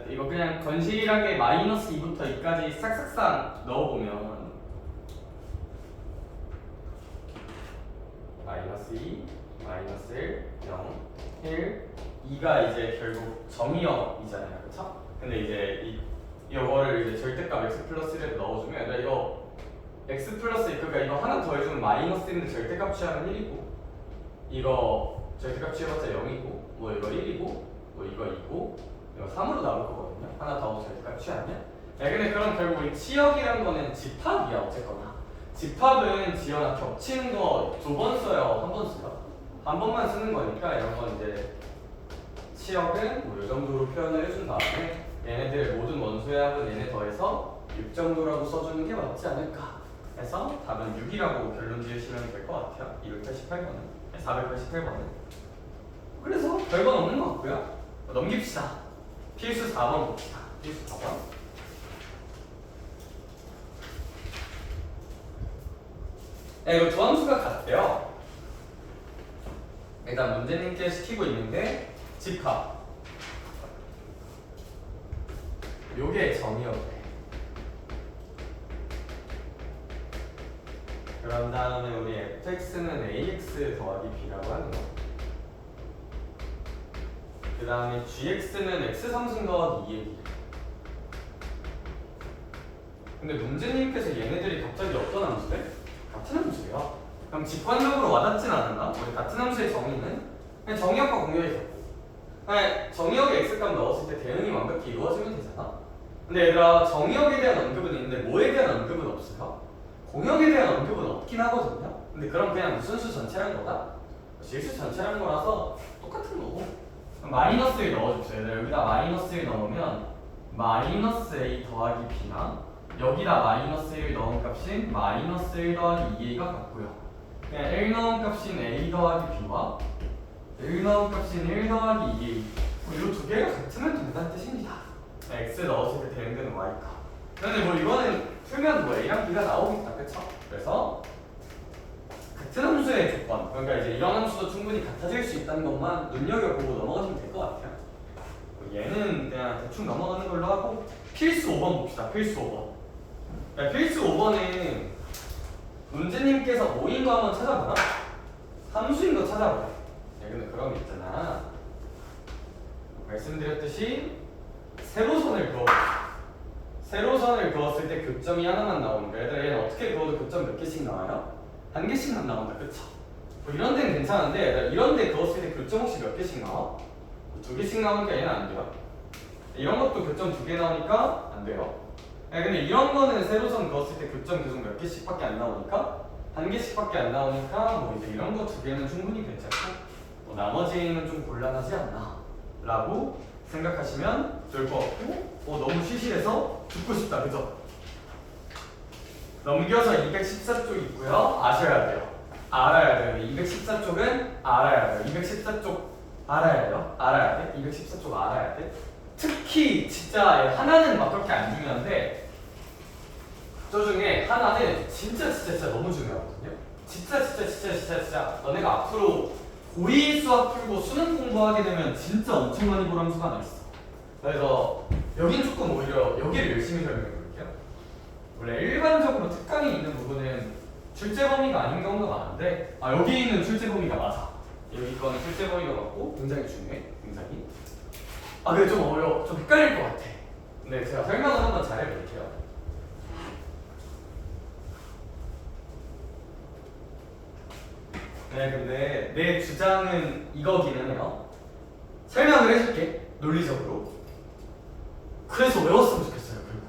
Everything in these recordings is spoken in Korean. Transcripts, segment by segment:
이거 그냥 건실하게 마이너스 2부터 2까지 싹싹싹 넣어보면 마이너스 2, 마이너스 1, 0, 1, 2가 이제 결국 정의역이잖아요, 그쵸? 근데 이제 이거를 이제 절대값 x 플러스 1에 넣어주면 이거 x 플러스 1, 그러니까 이거 하나 더 해주면 마이너스 1인데 절대값 취하면 1이고 이거 절대값 취해봤자 0이고 뭐 이거 1이고 뭐 이거 2고 이거 3으로 나올 거거든요. 하나 더 절대값 취하면. 근데 그럼 결국 우리 치역이란 거는 집합이야 어쨌거나. 집합은 지연아 겹치는 거 2번 써요, 1번 써요? 한 번만 쓰는 거니까 이런 건 이제 치역은 뭐 이 정도로 표현을 해준 다음에 얘네들 모든 원소의 합은 얘네 더해서 6 정도라고 써주는 게 맞지 않을까 해서 답은 6이라고 결론 지으시면 될 것 같아요. 288번은 488번은 그래서 별건 없는 것 같고요. 넘깁시다. 필수 4번 봅시다. 필수 4번 이거 두 함수가 같대요. 일단 문제님께 시키고 있는데 집합 요게 정의역이래. 그런 다음에 우리 fx는 ax 더하기 b라고 하는 거. 그 다음에 gx는 x 상승 더하기 2의 b. 근데 문제님께서 얘네들이 갑자기 어떤 함수래? 같은 함수예요. 그럼 직관적으로 와닿진 않았나? 우리 같은 함수의 정의는 그냥 정의역과 공역이 같고 정의역에 x값 넣었을 때 대응이 완벽히 이루어지면 되잖아. 근데 얘들아 정의역에 대한 언급은 있는데 뭐에 대한 언급은 없어요? 공역에 대한 언급은 없긴 하거든요. 근데 그럼 그냥 무슨 수 전체란 거다? 실수 전체란 거라서 똑같은 거고. 그럼 마이너스 1 넣어줍시다. 얘들아 여기다 마이너스 1 넣으면 마이너스 a 더하기 b나 여기다 마이너스 1 넣은 값인 마이너스 1 더하기 2a가 같고요. 그냥 1 넣은 값인 a 더하기 b와 1 넣은 값인 1 더하기 2a 이 두 개가 같으면 된다는 뜻입니다. x 넣었을 때 대응되는 y값. 근데 뭐 이거는 풀면 뭐 a랑 b가 나오겠다, 그쵸? 그래서 같은 함수의 조건, 그러니까 이제 이런 함수도 충분히 같아질 수 있다는 것만 눈여겨보고 넘어가시면 될 것 같아요. 얘는 그냥 대충 넘어가는 걸로 하고 필수 5번 봅시다. 필수 5번. 필수 5번은 문제님께서 뭐인 거 한번 찾아보나? 함수인 거 찾아보래. 근데 그런 게 있잖아. 말씀드렸듯이 세로선을 그었을 때 교점이 하나만 나오는데 얘는 어떻게 그어도 교점 몇 개씩 나와요? 한 개씩만 나온다, 그쵸? 뭐 이런 데는 괜찮은데 이런 데 그었을 때 교점 혹시 몇 개씩 나와? 2개씩 나오니까 얘는 안 돼요. 이런 것도 교점 2개 나오니까 안 돼요. 근데 이런 거는 세로선 그었을 때 교점 계속 몇 개씩밖에 안 나오니까 한 개씩밖에 안 나오니까 뭐 이제 이런 거 2개는 충분히 괜찮고 뭐 나머지는 좀 곤란하지 않나 라고 생각하시면 좋을 것 같고 너무 시시해서 듣고 싶다, 그죠? 넘겨서 214쪽 있고요. 아셔야 돼요. 알아야 돼요. 214쪽은 알아야 돼요. 214쪽 알아야 돼요. 알아야 돼. 214쪽 알아야 돼. 특히 진짜 하나는 막 그렇게 안 중요한데 저 중에 하나는 진짜 너무 중요하거든요. 진짜 너네가 앞으로 고2 수학 풀고 수능 공부하게 되면 진짜 엄청 많이 볼 함수가 하나 있어. 그래서 여긴 조금 오히려 여기를 열심히 설명해 볼게요. 원래 일반적으로 특강이 있는 부분은 출제 범위가 아닌 경우가 많은데 여기 있는 출제 범위가 맞아. 여기 거는 출제 범위가 맞고 굉장히 중요해. 굉장히. 근데 좀 어려워. 좀 헷갈릴 것 같아. 근데 제가 설명을 한번 잘 해볼게요. 근데 내 주장은 이거기는 해요. 설명을 해줄게. 논리적으로. 그래서 외웠으면 좋겠어요. 결국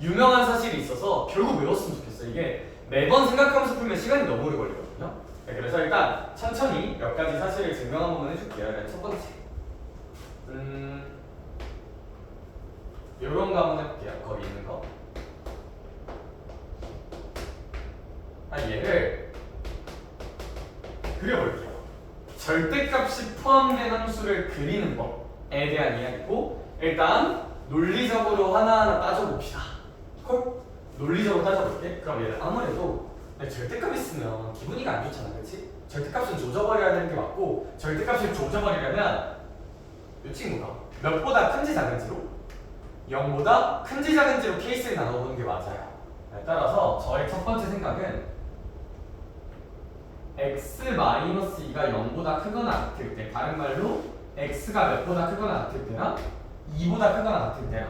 유명한 사실이 있어서 결국 외웠으면 좋겠어요. 이게 매번 생각하면서 풀면 시간이 너무 오래 걸리거든요. 그래서 일단 천천히 몇 가지 사실을 증명 한번 해줄게요. 첫 번째 요런 거 한번 해볼게요. 거기 있는 거 얘를 그려볼게요. 절대값이 포함된 함수를 그리는 법에 대한 이야기고 일단 논리적으로 하나하나 따져봅시다. 논리적으로 따져볼게. 그럼 얘를 아무래도 절대값 있으면 기분이가 안 좋잖아, 그렇지? 절대값은 조져버려야 되는 게 맞고 절대값을 조져버리려면 이 친구가 몇보다 큰지 작은지로 0보다 큰지 작은지로 케이스를 나눠보는 게 맞아요. 따라서 저의 첫 번째 생각은 x-2가 0보다 크거나 같을 때, 다른 말로 x가 몇보다 크거나 같을 때랑 2보다 크거나 같을 때랑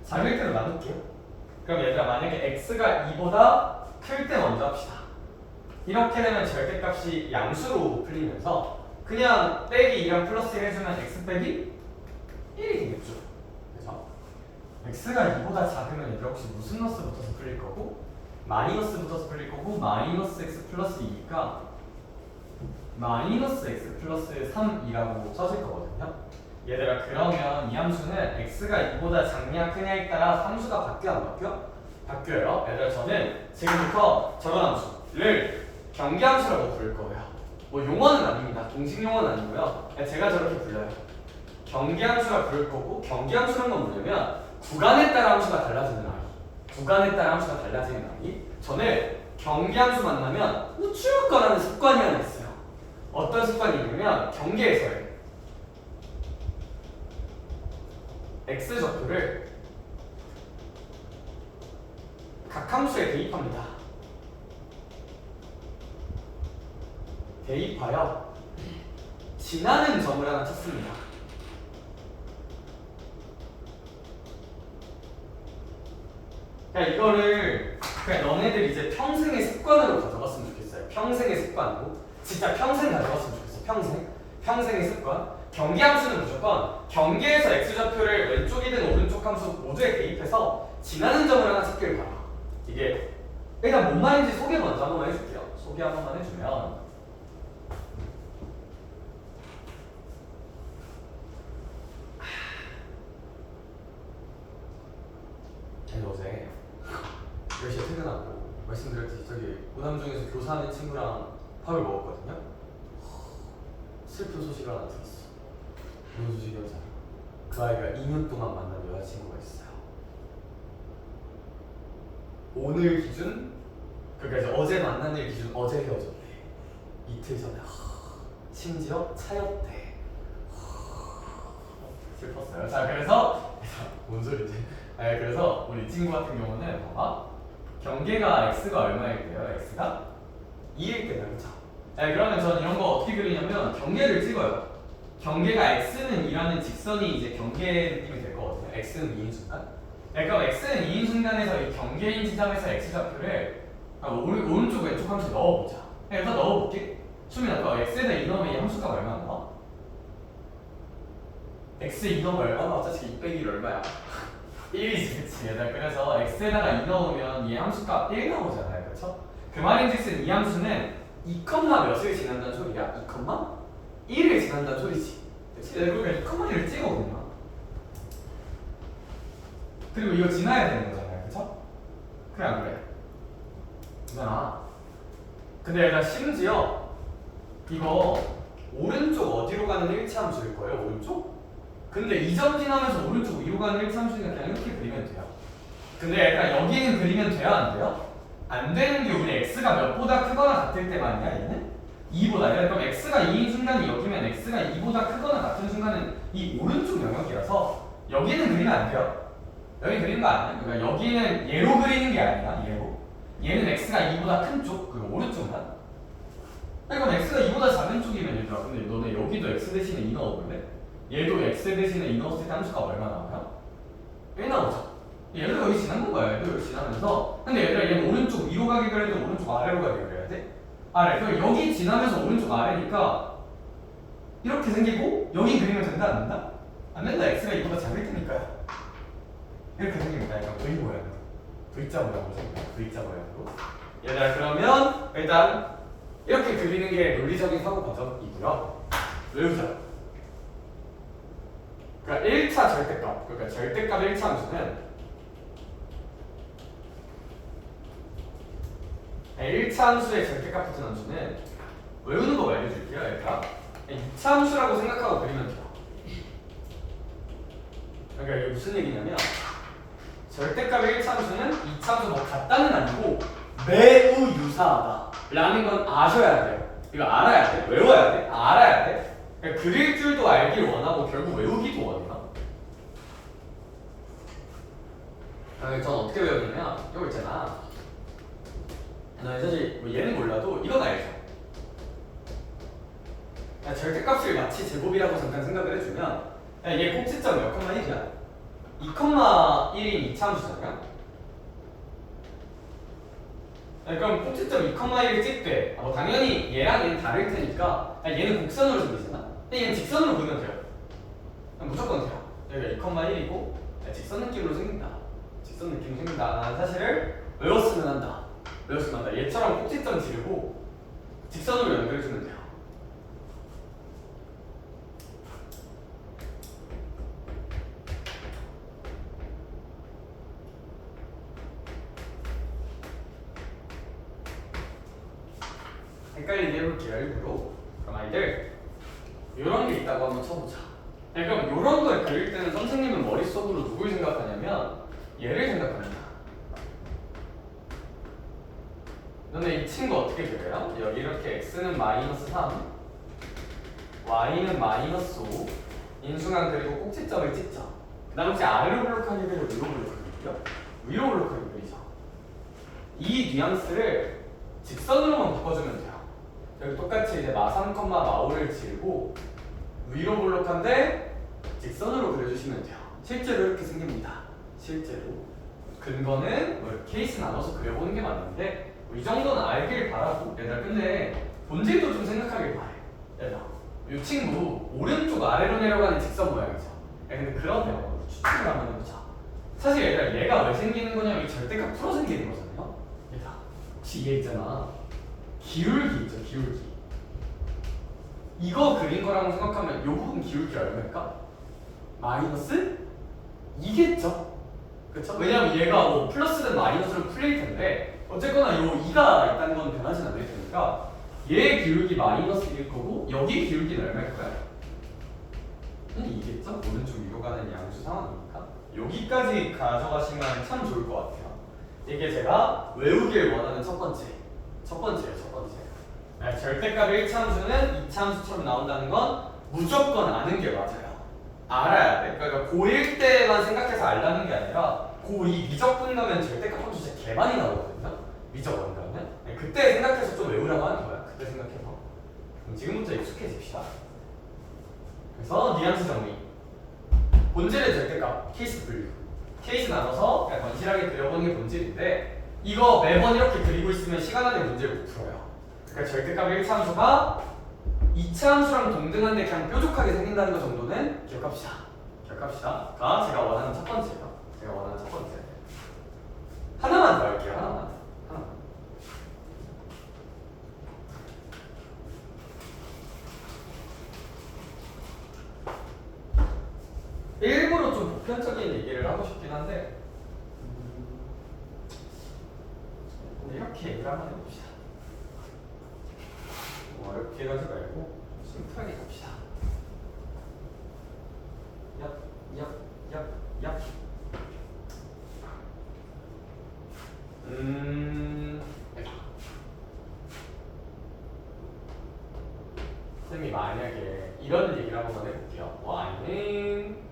작을 때로 나눌게요. 그럼 얘들아, 만약에 x가 2보다 클 때 먼저 합시다. 이렇게 되면 절대값이 양수로 풀리면서 그냥 빼기 2랑 플러스 1 해주면 x 빼기 1이 되겠죠. 그래서 x가 2보다 작으면 얘들아 혹시 무슨 너스 붙어서 풀릴 거고, 마이너스 붙어서 풀릴 거고, 마이너스 x 플러스 2니까 마이너스 x 플러스 3이라고 써질 거거든요. 얘들아, 그러면 이 함수는 x가 2보다 작냐 크냐에 따라 함수가 바뀌어 안 바뀌어? 바뀌어요. 얘들아, 저는 지금부터 저런 함수를 경계함수라고 부를 거예요. 뭐 용어는 아닙니다. 공식 용어는 아니고요. 제가 저렇게 불러요. 경계함수라 부를 거고, 경계함수란 건 뭐냐면 구간에 따라 함수가 달라지는 아이. 구간에 따라 함수가 달라지는 아이. 저는 경계함수 만나면 무조건 습관이 하나 있어요. 어떤 습관이 있냐면 경계에서의 x좌표를 각 함수에 대입합니다. 대입하여 지나는 점을 하나 찾습니다. 그러니까 이거를 그냥 너네들 이제 평생의 습관으로 가져갔으면 좋겠어요. 평생의 습관으로. 진짜 평생 가져갔으면 좋겠어. 평생의 습관. 경계함수는 무조건 경계에서 x좌표를 왼쪽이든 오른쪽 함수 모두에 대입해서 지나는 점을 하나 찾기를 바라. 이게 일단 뭔 말인지 소개 먼저 한 번만 해줄게요. 소개 한 번만 해주면, 어제 10시에 퇴근하고 말씀드렸듯이 저기 오남중에서 교사하는 친구랑 밥을 먹었거든요. 슬픈 소식을 하나 들었어. 무슨 소식이었지? 그 아이가 2년 동안 만난 여자친구가 있어요. 오늘 기준, 그러니까 이제 어제 만난 일 기준 어제 헤어졌대. 이틀 전에. 심지어 차였대. 슬펐어요. 자, 그래서 뭔 소리지? 그래서 우리 친구 같은 경우는 봐봐, 경계가 x가 얼마일 때요? x가 2일 때다, 그렇죠? 그러면 전 이런 거 어떻게 그리냐면 경계를 찍어요. 경계가 x는 2라는 직선이 이제 경계 느낌이 될 거거든요. x는 2인 순간. 그럼 x는 2인 순간에서 이 경계인 지점에서 x좌표를 오른쪽 왼쪽 함수에 넣어보자. 그래서 넣어볼게. 수민아, 너 x에다 2 넣으면 이 함수가 얼마 나와? x 2 넣으면 얼마 나와? 어차피 2 빼기 1 얼마야? 1이지, 그치? 그래서 x에다가 2 넣으면 이 함수값 1 나오잖아요, 그렇죠? 그 말인즉슨 이 함수는 2, 몇을 지난다는 소리야? 2, 1을 지난다는 소리지. 그치? 그러니까 2, 1을 찍어보면, 그리고 이거 지나야 되는 거잖아요, 그쵸? 그래 안 그래? 그잖아. 근데 일단 심지어 이거 오른쪽 어디로 가는 일치함수일 거예요, 오른쪽? 근데 이 점 지나면서 오른쪽 위로 가는 일치함수니까 그냥 이렇게 그리면 돼요. 근데 일단 여기는 그리면 돼요, 안 돼요? 안 되는 게 우리 x가 몇보다 크거나 같을 때만이야, 얘는? 2보다. 그럼 x가 2인 순간이 여기면 x가 2보다 크거나 같은 순간은 이 오른쪽 영역이라서 여기는 그리면 안 돼요. 여기 그리는 거 아니야? 그러니까 여기는 얘로 그리는 게 아니야, 얘로. 얘는 x가 2보다 큰 쪽, 그리고 오른쪽만. 그럼 x가 2보다 작은 쪽이면 얘들아, 근데 너네 여기도 x 대신에 2 넣어볼래? 얘도 x 대신에 2 넣었을 때 함수가 얼마 나와요? 1 나오죠. 얘도 여기 지난 거야. 얘도 여기 지나면서. 근데 얘들아, 얘는 오른쪽 위로 가게 그려야 돼, 오른쪽 아래로 가게 그려야 돼? 아래. 그럼 여기 지나면서 오른쪽 아래니까 이렇게 생기고 여기 그리면 된다, 안 된다? 안 된다. x가 2보다 작을 테니까요. 이렇게 생깁니다. 약간 V 모양으로. V자 모양으로 생겨요. V자 모양으로. 얘들아, 그러면 일단 이렇게 그리는 게 논리적인 사고 과정이고요. 외우자. 그러니까 1차 절대값, 그러니까 절대값 1차 함수는 1차 함수의 절대값 같은 함수는 외우는 법 알려줄게요. 얘들아, 2차 함수라고 생각하고 그리면 돼요. 그러니까 이게 무슨 얘기냐면 절대값의 1차 함수는 2차 함수가 같다는 아니고 매우 유사하다 라는 건 아셔야 돼요. 이거 알아야 돼. 외워야 돼. 알아야 돼. 그러니까 그릴 줄도 알길 원하고 결국 외우기도 원해요. 전 어떻게 배웠냐면 이거 있잖아. 사실 뭐 얘는 몰라도 이건 알죠. 절대값을 마치 제곱이라고 잠깐 생각을 해주면 얘 꼭지점 몇 콤마 1이야? 2,1인 이차함수잖아요. 그럼 꼭지점 2,1을 찍되 당연히 얘랑 얘는 다를 테니까 얘는 곡선으로 생기잖아. 근데 얘는 직선으로 보면 돼요. 무조건 돼요. 여기가 2,1이고 직선 느낌으로 생긴다. 직선 느낌으로 생긴다 라는 사실을 외웠으면 한다. 외웠으면 한다. 얘처럼 꼭지점 지르고 직선으로 연결해주면 돼요. 헷갈리게 해볼게요. 일부러. 그럼 아이들 이런 게 있다고 한번 쳐보자. 그럼 이런 걸 그릴 때는 선생님은 머릿속으로 누굴 생각하냐면 얘를 생각합니다. 너네 이 친구 어떻게 그려요? 여기 이렇게 x는 마이너스 3 y는 마이너스 5 인수간 그리고 꼭지점을 찍자. 그 다음 혹시 아래로 블록하게 그려? 위로 블록하게 그려? 위로 블록하게 그리자. 이 뉘앙스를 직선으로만 바꿔주면 돼요. 여기 똑같이 이제 마3, 마5를 지르고 위로 볼록한데 직선으로 그려주시면 돼요. 실제로 이렇게 생깁니다. 실제로 근거는 뭐 케이스 나눠서 그려보는 게 맞는데 이 정도는 알길 바라고. 얘들아 근데 본질도 좀 생각하길 바래. 얘들아 이 친구 오른쪽 아래로 내려가는 직선 모양이죠. 근데 그러면 추측을 한번 해보자. 사실 얘들아 얘가 왜 생기는 거냐면 이 절대값 풀어 생기는 거잖아요. 얘들아 혹시 얘 있잖아, 기울기 있죠, 기울기. 이거 그린 거라고 생각하면 이 부분 기울기 얼마일까? 마이너스 2겠죠? 그쵸? 왜냐면 얘가 뭐 플러스든 마이너스로 풀릴 텐데 어쨌거나 요 2가 있다는 건 변하진 않을 테니까 얘 기울기 마이너스 1일 거고 여기 기울기는 얼마일 거야? 2겠죠? 오른쪽 위로 가는 양수 상황이니까 여기까지 가져가시면 참 좋을 것 같아요. 이게 제가 외우길 원하는 첫 번째예요. 첫 번째. 절대값 1차함수는 2차함수처럼 나온다는 건 무조건 아는 게 맞아요. 알아야 돼. 그러니까 고1 때만 생각해서 알라는 게 아니라 고2 미적분 가면 절대값 함수 진짜 개 많이 나오거든요. 미적분 가면. 그때 생각해서 좀 외우라고 하는 거야. 그때 생각해서. 그럼 지금부터 익숙해집시다. 그래서 뉘앙스 정리. 본질의 절대값, 케이스 분류. 케이스 나눠서 그냥 건실하게 그려보는 게 본질인데 이거 매번 이렇게 그리고 있으면 시간 안에 문제를 못 풀어요. 그러니까 절대값 1차함수가 2차함수랑 동등한데 그냥 뾰족하게 생긴다는 거 정도는 기억합시다. 가 제가 원하는 첫 번째예요. 하나만 더 할게요. 하나만. 일부러 좀 보편적인 얘기를 하고 싶긴 한데 이렇게 얘기를 한번 해봅시다. 어렵게 가지 말고 심플하게 갑시다. 얍. 쌤이 만약에 이런 얘기를 한번 해볼게요. y는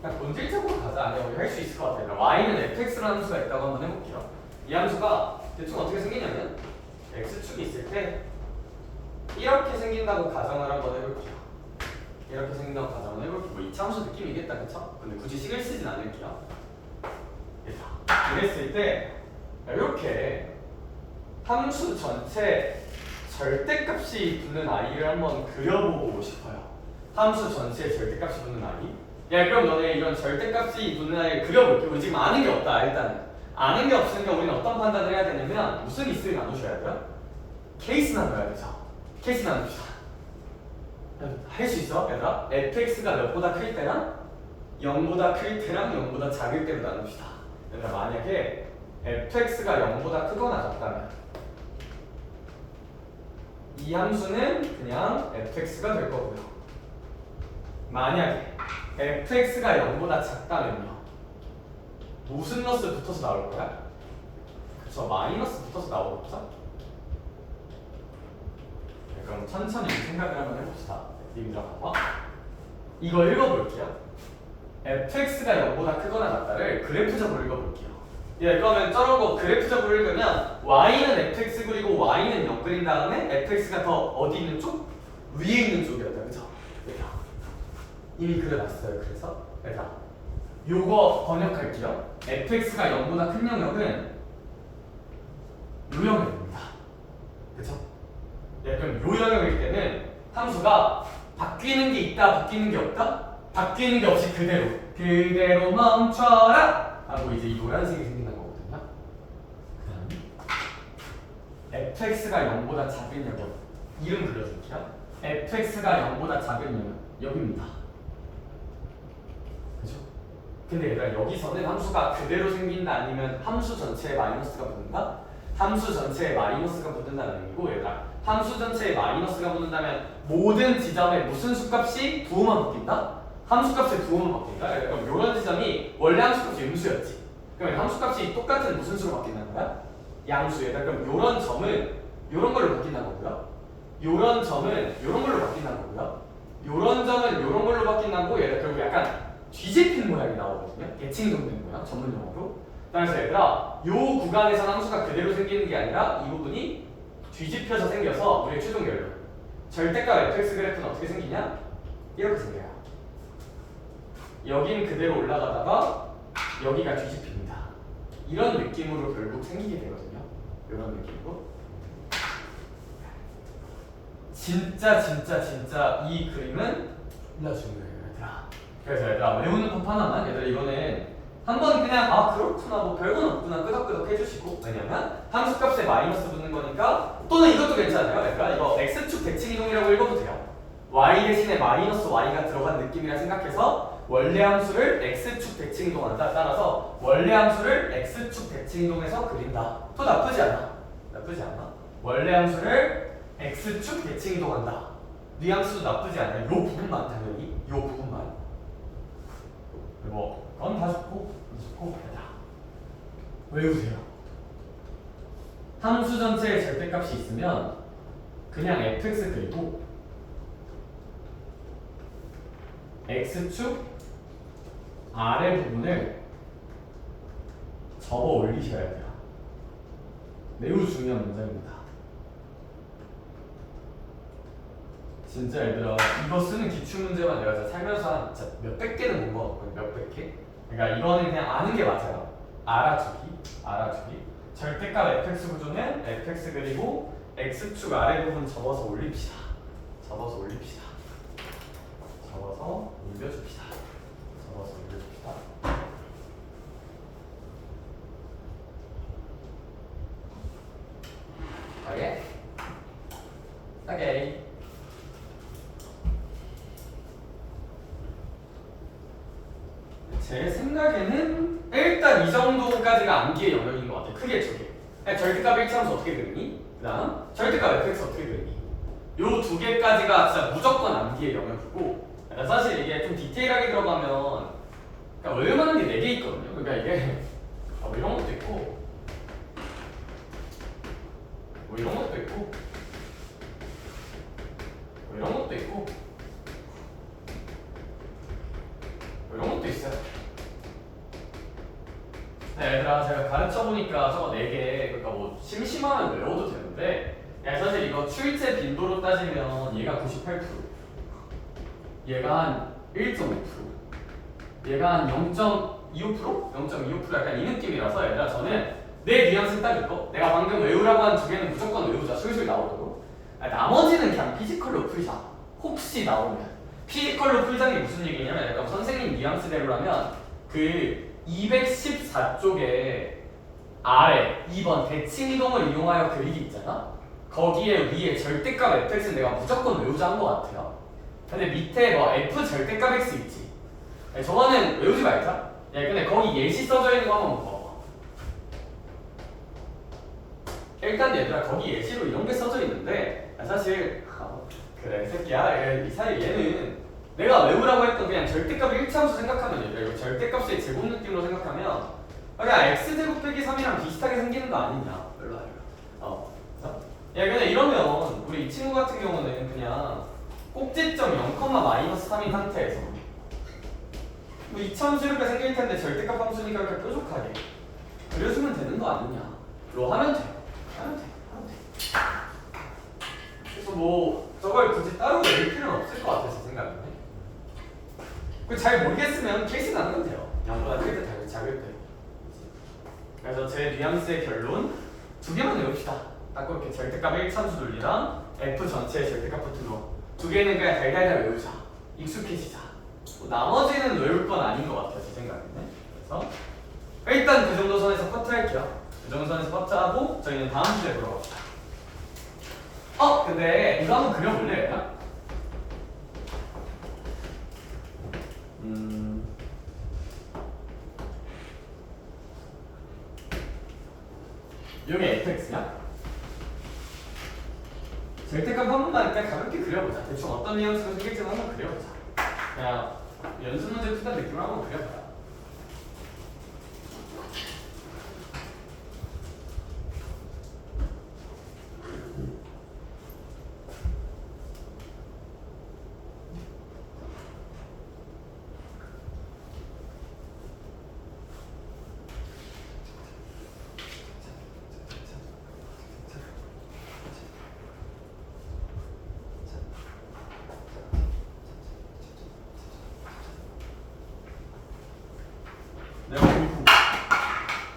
그냥 본질적으로 가자. 아니야, 우리 할 수 있을 것 같아요. y는 fx라는 함수가 있다고 한번 해볼게요. 이 함수가 대충 어떻게 생기냐면 x축이 있을 때 이렇게 생긴다고 가정을 한번 해볼게요. 뭐 2차 함수 느낌이겠다, 그쵸? 근데 굳이 식을 쓰진 않을게요. 이랬을 때 이렇게 함수 전체 절대값이 붙는 아이를 한번 그려보고 싶어요. 함수 전체에 절대값이 붙는 아이. 그럼 너네 이런 절대값이 붙는 아이를 그려볼게. 우리 지금 아는 게 없다. 일단은 아는 게 없으니까 우리는 어떤 판단을 해야 되냐면 무슨 있을 나누셔야 돼요? 케이스 나눠야 되죠. 케이스 나눕시다. 할 수 있어, 얘들아? fx가 몇보다 클 때랑 0보다 클 때랑 0보다 작을 때로 나눕시다. 얘들아, 만약에 fx가 0보다 크거나 작다면 이 함수는 그냥 fx가 될 거고요. 만약에 fx가 0보다 작다면요, 무슨 러스 붙어서 나올 거야? 그쵸, 마이너스 붙어서 나오겠죠? 그럼 천천히 생각을 한번 해봅시다. 님들아, 봐봐. 이거 읽어볼게요. fx가 0보다 크거나 같다를 그래프적으로 읽어볼게요. 예, 그러면 저런 거 그래프적으로 읽으면 y는 fx 그리고 y는 0 그린 다음에 fx가 더 어디 있는 쪽? 위에 있는 쪽이었다, 그죠? 얘들아, 이미 그려놨어요. 그래서 얘들아, 요거 번역할게요. fx가 0보다 큰 영역은 요 영역입니다. 그쵸? 예, 그럼 요 영역일 때는 함수가 바뀌는 게 있다, 바뀌는 게 없다? 바뀌는 게 없이 그대로 멈춰라! 하고 이제 이 노란색이 생긴다는 거거든요. 그 다음에 fx가 0보다 작은 영역, 이름 불러줄게요. fx가 0보다 작은 영역, 여기입니다. 그죠? 근데 얘들아, 여기서는 함수가 그대로 생긴다 아니면 함수 전체에 마이너스가 붙는다? 함수 전체에 마이너스가 붙는다는 의미고, 얘들아, 함수 전체에 마이너스가 붙는다면 모든 지점에 무슨 수값이 두어만 바뀐다? 함수값의 두어만 바뀐다? 그럼 이런 지점이 원래 함수값이 음수였지. 그럼 함수값이 똑같은 무슨 수로 바뀐다는 거야? 양수에다. 그럼 이런 점은 이런 걸로 바뀐다는 거고요. 이런 점은 이런 걸로 바뀐다는 거고요. 이런 점은 이런 걸로 바뀐다는 거고, 얘들아, 결국 약간 뒤집힌 모양이 나오거든요. 대칭동된 모양, 전문 용어로. 그래서 얘들아, 요 구간에서 함수가 그대로 생기는 게 아니라 이 부분이 뒤집혀서 생겨서 우리의 최종 결론. 절대값 fx 그래프는 어떻게 생기냐? 이렇게 생겨요. 여긴 그대로 올라가다가 여기가 뒤집힙니다. 이런 느낌으로 결국 생기게 되거든요. 이런 느낌으로. 진짜 이 그림은 존나 중요해요, 얘들아. 그래서 얘들아, 외우는 법 하나만. 얘들아, 이거는 한번 그냥 아 그렇구나, 뭐 별건 없구나 끄덕끄덕 해주시고. 왜냐면 함수값에 마이너스 붙는 거니까. 또는 이것도 괜찮아요. 얘들아, 이거 x축 대칭 이동이라고 읽어도 돼요. y 대신에 마이너스 y가 들어간 느낌이라 생각해서 원래 함수를 x축 대칭 이동한다. 따라서 원래 함수를 x축 대칭 이동해서 그린다. 또 나쁘지 않아. 나쁘지 않아. 원래 함수를 x축 대칭 이동한다. 뉘앙스도 나쁘지 않아요. 요 부분만 당연히. 요 부분만. 그리고 그건 다 좋고 얘들아, 외우세요. 함수 전체에 절대값이 있으면 그냥 fx 그리고 x축 아래 부분을 접어 올리셔야 돼요. 매우 중요한 문장입니다. 진짜 얘들아, 이거 쓰는 기출문제만 내가 진짜 살면서 한 진짜 몇백 개는 본 거 같거든요. 몇백 개? 그러니까 이거는 그냥 아는 게 맞아요. 알아주기. 절대값 fx 구조는 fx 그리고 x축 아래 부분 접어서 올립시다. 접어서 올려줍시다. 오케이. 제 생각에는 일단 이 정도까지가 암기의 영역인 것 같아요. 크게 두 개. 절대값 1차함수 어떻게 그리니? 그 다음 절대값 fx 어떻게 그리니? 요 두 개까지가 진짜 무조건 암기의 영역이고, 사실 이게 좀 디테일하게 들어가면 그러니까 외울만한 게 4개 있거든요. 그러니까 이게 뭐 이런 것도 있고, 뭐 이런 것도 있고, 뭐 이런 것도 있고, 뭐 이런 것도 있어요. 네, 얘들아, 제가 가르쳐보니까 저거 4개, 그러니까 뭐 심심하면 외워도 되는데, 야, 사실 이거 출제 빈도로 따지면 얘가 98%, 얘가 한 1.5%, 얘가 한 0.25%? 0.25% 약간 이 느낌이라서, 얘들아, 저는 내 뉘앙스 딱 이거, 내가 방금 외우라고 한 2개는 무조건 외우자, 술술 나오도록. 나머지는 그냥 피지컬로 풀자. 혹시 나오면. 피지컬로 풀자는 게 무슨 얘기냐면, 약간 선생님 뉘앙스대로라면 그 214쪽에 아래 2번 대칭 이동을 이용하여 그리기 있잖아? 거기에 위에 절대값 fx는 내가 무조건 외우자 한 것 같아요. 근데 밑에 뭐 f 절대값 x 있지? 저거는 외우지 말자. 근데 거기 예시 써져 있는 거 한번 봐봐. 일단 얘들아, 거기 예시로 이런 게 써져 있는데 사실 그래 새끼야, 이 사실 얘는 내가 외우라고 했던 그냥 절대값을 1차함수 생각하면 얘들아, 이거 절대값의 제곱 느낌으로 생각하면 그냥 x제곱 빼기 3이랑 비슷하게 생기는 거 아니냐. 별로 아니야. 근데 이러면 우리 이 친구 같은 경우는 그냥 꼭지점 0, -3인 상태에서 뭐 이차함수 이렇게 생길 텐데 절대값 함수니까 이렇게 뾰족하게 그려주면 되는 거 아니냐. 로 하면 돼. 하면 돼. 하면 돼. 그래서 뭐 저걸 굳이 따로 외울 필요는 없을 것 같아서 생각은 해. 잘 모르겠으면 케이스 나누면 돼요. 양보다 크게 작을 때. 그래서 제 뉘앙스의 결론 두 개만 외웁시다. 딱 그렇게 절대값 1참수 논리랑 F 전체의 절대값 붙은 두 개는 그냥 달달달 외우자. 익숙해지자. 뭐 나머지는 외울 건 아닌 것 같아요. 제 생각에는. 그래서 일단 그 정도 선에서 커트할게요. 그 정도 선에서 커트하고 저희는 다음 주제에 돌아갑시다. 근데 이거 한번 그려볼래요? 이게 fx야? 절대값 한 번만 그냥 가볍게 그려보자. 대충 어떤 뉘앙스로 생길지 한번 그려보자. 그냥 연습 문제 푸는 느낌으로 한번 그려봐요.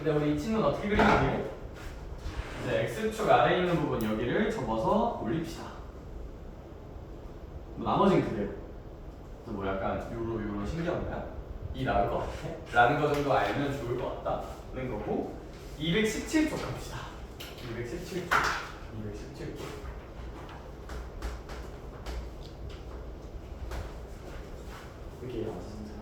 근데 우리 이 친구는 어떻게 그리면 돼? 이제 x축 아래에 있는 부분 여기를 접어서 올립시다. 뭐 나머지는 그대로. 뭐 약간 요로 신기한 거야? 이 나올 것 같아? 라는 거 정도 알면 좋을 것 같다는 거고 217쪽 갑시다. 217쪽. 이렇게 맞습니다.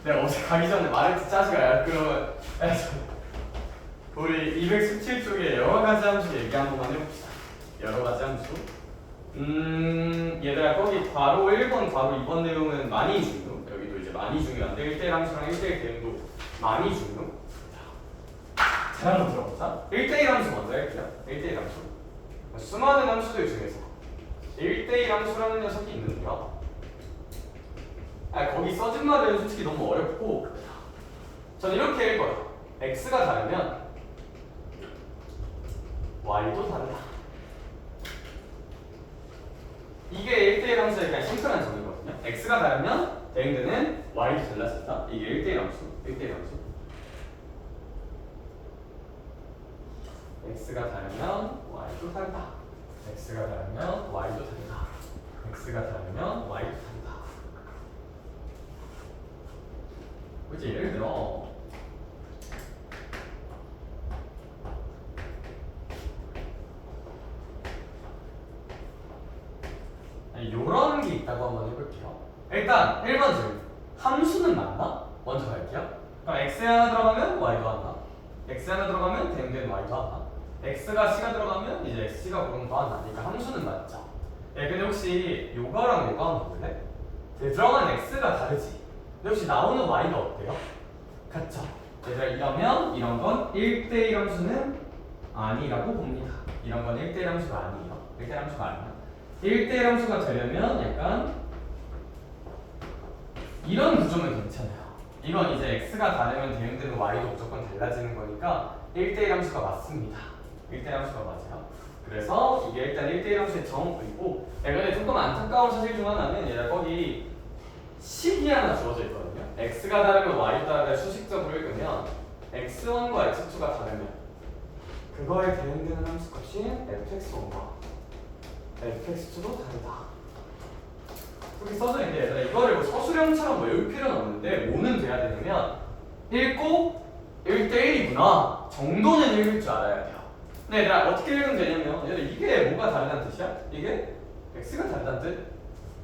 내가 어제 가기 전에 말했지 짜식아. 그러면 우리 217쪽에 여러 가지 함수 얘기 한 번만 해봅시다. 여러 가지 함수. 얘들아 거기 괄호 1번, 괄호 2번 내용은 많이 중요. 여기도 이제 많이 중요한데 1대1 함수랑 1대1 대응도 많이 중요. 자, 한번 들어보자. 1대1 함수 먼저 할게요. 1대1 함수. 수많은 함수들 중에서 1대1 함수라는 녀석이 있는데요. 거기 써진 말은 솔직히 너무 어렵고 전 이렇게 읽어요. x가 다르면 y도 다르다. 이게 1대1 함수의 그냥 심플한 정의거든요. x가 다르면 대응되는 y도 달라진다. 이게 1대1 함수. 1대1 함수. x가 다르면 y도 다르다. x가 다르면 y도 다르다. x가 다르면 y도 다르다. 그치? 예를 들어 요런 게 있다고 한번 해볼게요. 일단 1번 질문. 함수는 맞나? 먼저 갈게요. 그럼 x 하나 들어가면 y도 한다. x 하나 들어가면 대응되는 y도 한다. x가 c가 들어가면 이제 xc가 그런 거 한다. 그러니까 함수는 맞죠. 근데 혹시 요거랑 요거 한번 볼래? 들어간 x가 다르지. 근데 혹시 나오는 y가 어때요? 같죠? 얘들아 이러면 이런 건 1대1 함수는 아니라고 봅니다. 이런 건 1대1 함수가 아니에요. 1대1 함수가 아니야. 1대1 함수가 되려면 약간 이런 구조면 괜찮아요. 이건 이제 x가 다르면 대응되는 y도 무조건 달라지는 거니까 1대1 함수가 맞습니다. 1대1 함수가 맞아요. 그래서 이게 일단 1대1 함수의 정의고 근데 조금 안타까운 사실 중 하나는 얘들아 거기 식이 하나 주어져 있거든요. x가 다르면 y도 다르다 수식적으로 읽으면 x1과 x2가 다르면 그거에 대응되는 함수 값이 fx1과 fx2도 다르다. 그렇게 써져 있는데 이거를 뭐 서술형처럼 외울 필요는 없는데 뭐는 돼야 되냐면 읽고 1대1이구나 정도는 읽을 줄 알아야 돼요. 근데 얘들아 어떻게 읽으면 되냐면 얘들아 이게 뭐가 다르다는 뜻이야? 이게 x가 다르다는 뜻?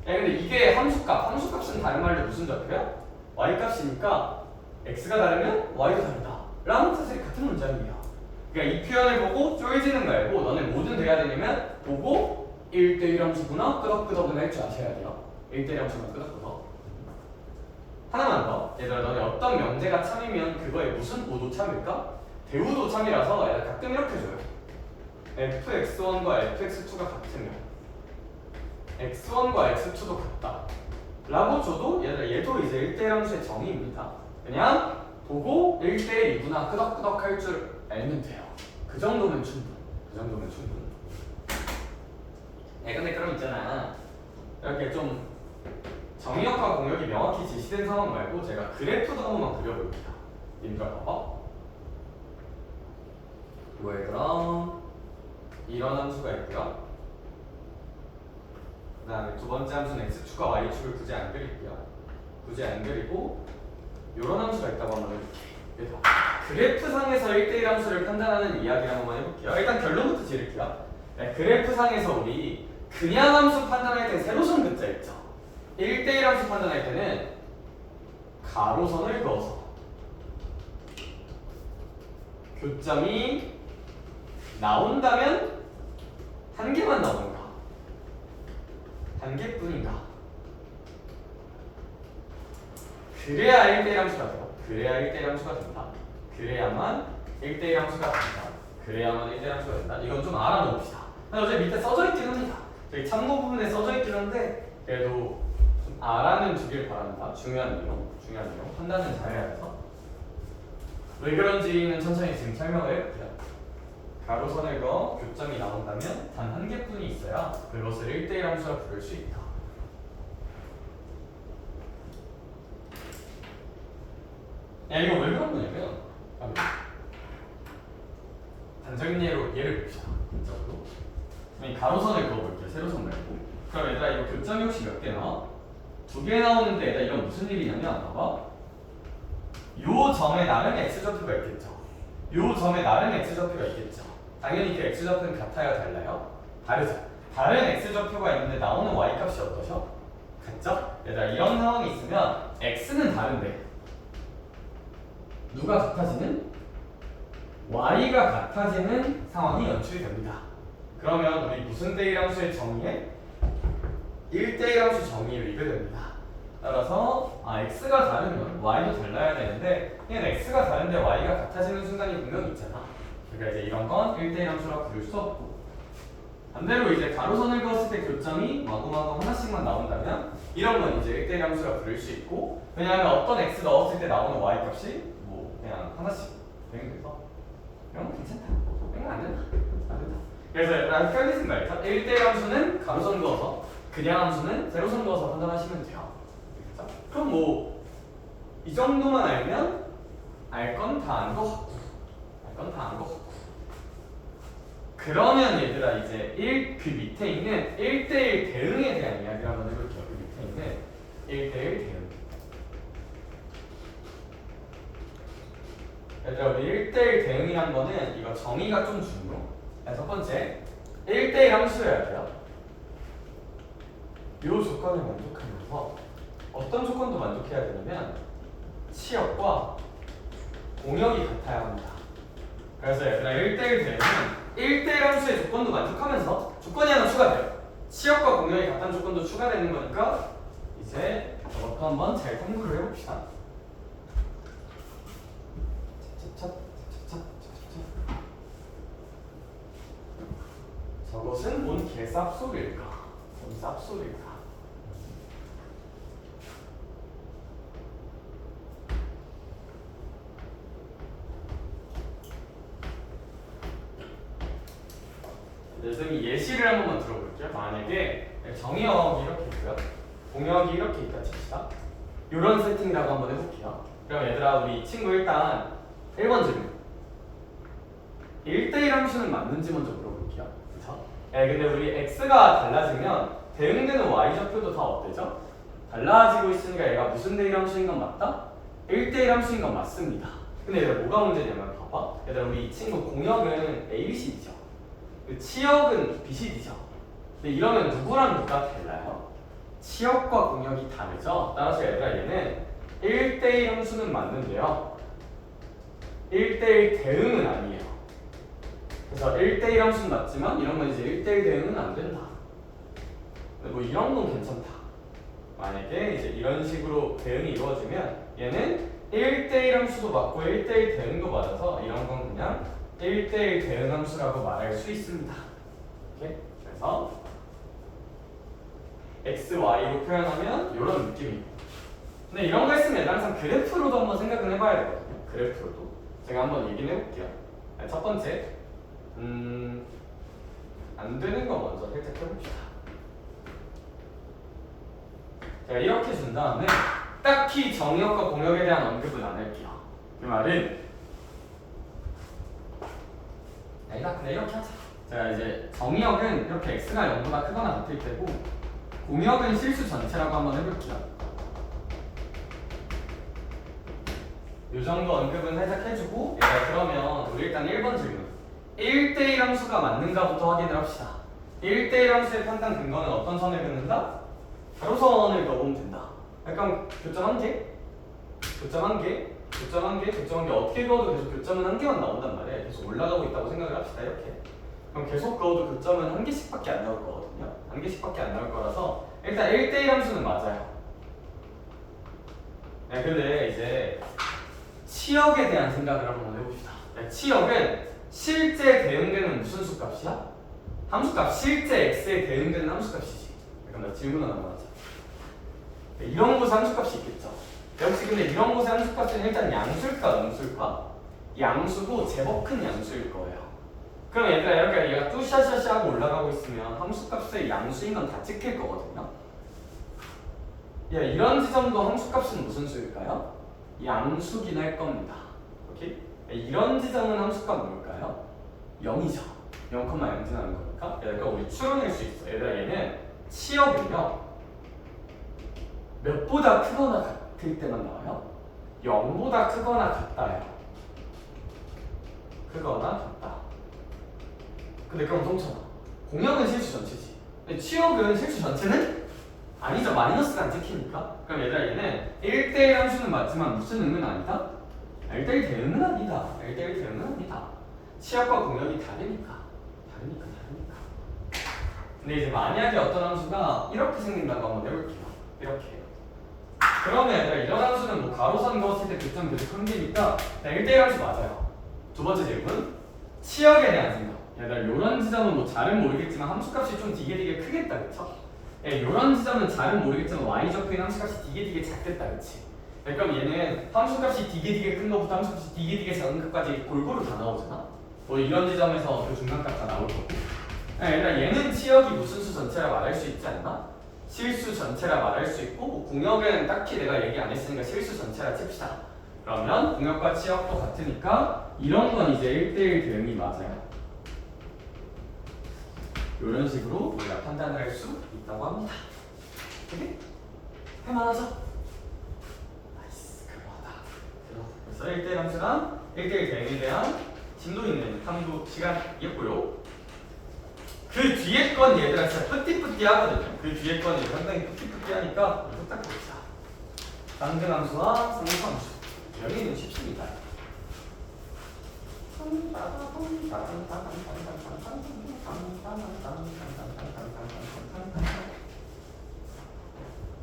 근데 이게 함수값은 다른 말로 무슨 적혀요? y값이니까 x가 다르면 y도 다르다 라는 사실 같은 문장이에요. 그러니까 이 표현을 보고 쫄지는 말고 너는 뭐든 돼야 되냐면 보고 1대1 함수구나 끄덕끄덕은 할 줄 아셔야 돼요. 1대1 함수구나 끄덕끄덕. 하나만 더. 얘들아 너네 어떤 명제가 참이면 그거에 무슨 오도 참일까? 대우도 참이라서 가끔 이렇게 줘요. fx1과 fx2가 같으면 x1과 x2도 같다 라고 줘도 얘도 이제 1대1 함수의 정의입니다. 그냥 보고 1대1이구나 끄덕끄덕 할 줄 알면 돼요. 그 정도면 충분. 근데 그럼 있잖아, 이렇게 좀 정의역과 공역이 명확히 제시된 상황 말고 제가 그래프도 한 번만 그려볼게요. 님들 봐봐. 그럼 이런 함수가 있고요. 그 다음에 두 번째 함수는 x축과 y축을 굳이 안 그릴게요. 굳이 안 그리고 이런 함수가 있다고 한번 해볼게요. 그래프상에서 1대1 함수를 판단하는 이야기를 한번 해볼게요. 일단 결론부터 지를게요. 네, 그래프상에서 우리 그냥 함수 판단할 때 세로선 긋자 있죠. 1대1 함수 판단할 때는 가로선을 그어서 교점이 나온다면 한 개만 나오는가? 한 개뿐인가? 그래야 1대1 함수가 돼요. 그래야 1대1 함수가 된다. 그래야만 1대1 함수가 된다. 그래야만 1대1 함수가 된다. 이건 좀 알아놓읍시다. 어차피 밑에 써져 있긴 합니다. 저기 참고 부분에 써져 있긴 한데 그래도 좀 알아는 주길 바랍니다. 중요한 내용. 판단은 잘해야 해서. 왜 그런지는 천천히 지금 설명을 해볼게요. 가로선을 그어 교점이 나온다면 단 한 개뿐이 있어야 그것을 1대1 함수라 부를 수 있다. 야, 이거 왜 그런 거냐면 단적인 예를 봅시다. 단적으로 가로선을 그어볼게요. 세로선 말고. 그럼 얘들아 이거 교점이 혹시 몇 개 나와? 2개 나오는데 얘들아 이건 무슨 일이냐면 봐봐. 요 점에 나름의 x좌표가 있겠죠. 요 점에 나름의 x좌표가 있겠죠. 당연히 그 x좌표는 같아요, 달라요? 다르죠. 다른 x좌표가 있는데 나오는 y값이 어떠셔? 같죠? 얘들아 이런 상황이 있으면 x는 다른데 누가 같아지는? y가 같아지는 상황이 연출이 됩니다. 그러면 우리 무슨 대1 함수의 정의에 1대1 함수 정의에 위배됩니다. 따라서 x가 다르면 y도 달라야 되는데 얘는 x가 다른데 y가 같아지는 순간이 분명히 있잖아. 그러니까 이제 이런 건 1대1 함수라 부를 수 없고, 반대로 이제 가로선을 그었을 때 교점이 마구마구 하나씩만 나온다면 이런 건 이제 1대1 함수라 부를 수 있고, 왜냐하면 어떤 x 넣었을 때 나오는 y 값이 뭐 그냥 하나씩 되는 거서 이런 건 괜찮다. 이건 안 된다. 그래서 약간 헷갈리지 말자. 1대1 함수는 가로선 그어서, 그냥 함수는 세로선 그어서 판단하시면 돼요. 그럼 뭐 이 정도만 알면 알 건 다 안 것 같고, 그러면 얘들아 이제 그 밑에 있는 1대1 대응에 대한 이야기를 한번 해볼게요. 그 밑에 있는 1대1 대응. 얘들아 우리 1대1 대응이란 거는 이거 정의가 좀 중요. 첫 번째 1대1 함수여야 돼요. 이 조건을 만족하면서 어떤 조건도 만족해야 되냐면 치역과 공역이 같아야 합니다. 그래서 얘들아 1대1 대응은 1대1 함수의 조건도 만족하면서 조건이 하나 추가돼요. 치역과 공역이 같다는 조건도 추가되는 거니까 이제 저것도 한번 잘 탐구를 해봅시다. 저것은 뭔 개쌉소리일까? 뭔 쌉소리일까? 선생님 예시를 한 번만 들어볼게요. 만약에 정의역이 이렇게 있고요, 공역이 이렇게 있다 칩시다. 이런 세팅이라고 한번 해볼게요. 그럼 얘들아 우리 친구 일단 1번 질문, 1대1 함수는 맞는지 먼저 물어볼게요. 그쵸? 네, 근데 우리 x가 달라지면 대응되는 y좌표도 다 어때죠? 달라지고 있으니까 얘가 무슨 대1 함수인 건 맞다? 1대1 함수인 건 맞습니다. 근데 얘들아 뭐가 문제냐면 봐봐. 얘들아 우리 이 친구 공역은 ABCD죠. 치역은 BCD죠. 근데 이러면 누구랑 누가 달라요? 치역과 공역이 다르죠. 따라서 얘들아 얘는 1대1 함수는 맞는데요, 1대1 대응은 아니에요. 그래서 1대1 함수는 맞지만 이런 건 이제 1대1 대응은 안 된다. 근데 뭐 이런 건 괜찮다. 만약에 이제 이런 식으로 대응이 이루어지면 얘는 1대1 함수도 맞고 1대1 대응도 맞아서 이런 건 그냥 1대1 대응함수라고 말할 수 있습니다. 오케이? 그래서 x, y로 표현하면 이런 느낌이에요. 근데 이런 거 했으면 항상 그래프로도 한번 생각을 해봐야 되거든요. 그래프로도. 제가 한번 얘기를 해볼게요. 첫 번째, 안 되는 거 먼저 살짝 해봅시다. 제가 이렇게 준 다음에 딱히 정의역과 공역에 대한 언급은 안 할게요. 그 말은 아니다, 그냥 이렇게 하자. 제가 이제 정의역은 이렇게 x가 0보다 크거나 같을 때고 공역은 실수 전체라고 한번 해볼게요. 이 정도 언급은 살짝 해주고 얘가 그러면 우리 일단 1번 질문 1대1 함수가 맞는가부터 확인을 합시다. 1대1 함수의 판단 근거는 어떤 선을 긋는다? 가로선을 그어보면 된다. 약간 교점 한 개? 교점 한 개? 교점 한 개? 교점 한 개 어떻게 그어도 계속 교점은 한 개만 나온단 말이에요. 계속 올라가고 있다고 생각을 합시다. 이렇게 그럼 계속 그어도 교점은 한 개씩밖에 안 나올 거거든요. 한 개씩밖에 안 나올 거라서 일단 1대1 함수는 맞아요. 네, 근데 이제 치역에 대한 생각을 한번 해봅시다. 네, 치역은 실제 대응되는 무슨 수값이야? 함수값, 실제 x에 대응되는 함수값이지. 그럼 나 질문 하나 하자. 네, 이런 곳에 함수값이 있겠죠. 역시 근데 이런 곳에 함수값은 일단 양수일까 음수일까? 양수고 제법 큰 양수일 거예요. 그럼 얘들아 이렇게 얘가 뚜샤샤샤 하고 올라가고 있으면 함수값의 양수인 건 다 찍힐 거거든요. 야, 이런 지점도 함수값은 무슨 수일까요? 양수긴 할 겁니다. 오케이? 이런 지점은 함수값 뭘까요? 0이죠. 0,0 지나는 거니까. 얘들아 우리 추론할 수 있어. 얘들아 얘는 치역은요 몇보다 크거나 같을 때만 나와요? 0보다 크거나 같다요. 크거나 같다. 근데 그럼 동천아 공역은 실수 전체지. 근데 치역은 실수 전체는 아니죠. 마이너스가 안 찍히니까. 그럼 얘들아 얘는 1대1 함수는 맞지만 무슨 의미는 아니다? 1대1 대응은 아니다. 1대1 대응은 아니다. 치역과 공역이 다르니까. 근데 이제 만약에 어떤 함수가 이렇게 생긴다고 한번 해볼게요. 이렇게. 그러면 얘들아 이런 함수는 뭐 가로선 그었을 때 교점 계속 큰 개니까 1대1 함수 맞아요. 두 번째 질문. 치역에 대한 생각. 얘들아 이런 지점은 뭐 잘은 모르겠지만 함수값이 좀 되게 크겠다. 그쵸? 예, 이런 지점은 잘은 모르겠지만 y 적혀있는 함수값이 되게 작겠다. 그치? 네, 그럼 얘는 함수값이 되게 큰 것부터 함수값이 되게 작은 것까지 골고루 다 나오잖아. 뭐 이런 지점에서 그 중간값 다 나올 거고. 예, 얘들아 얘는 치역이 무슨 수 전체라 말할 수 있지 않나? 실수 전체라 말할 수 있고 뭐 공역은 딱히 내가 얘기 안 했으니까 실수 전체라 칩시다. 그러면 공역과 치역도 같으니까 이런 건 이제 1대1 대응이 맞아요. 이런 식으로 우리가 판단을 할 수 있다고 합니다. 오케이? 할만하죠? 나이스, 그거다. 그래서 1대1 함수랑 1대1 대응에 대한 심도 있는 탐구 시간이었고요. 그 뒤에 건 얘들아 진짜 뿌띠뿌띠 하거든요. 그 뒤에 건이 상당히 뿌띠뿌띠 하니까 우리 딱 봅시다. 상등함수와 상수함수. 여기는 쉽습니다.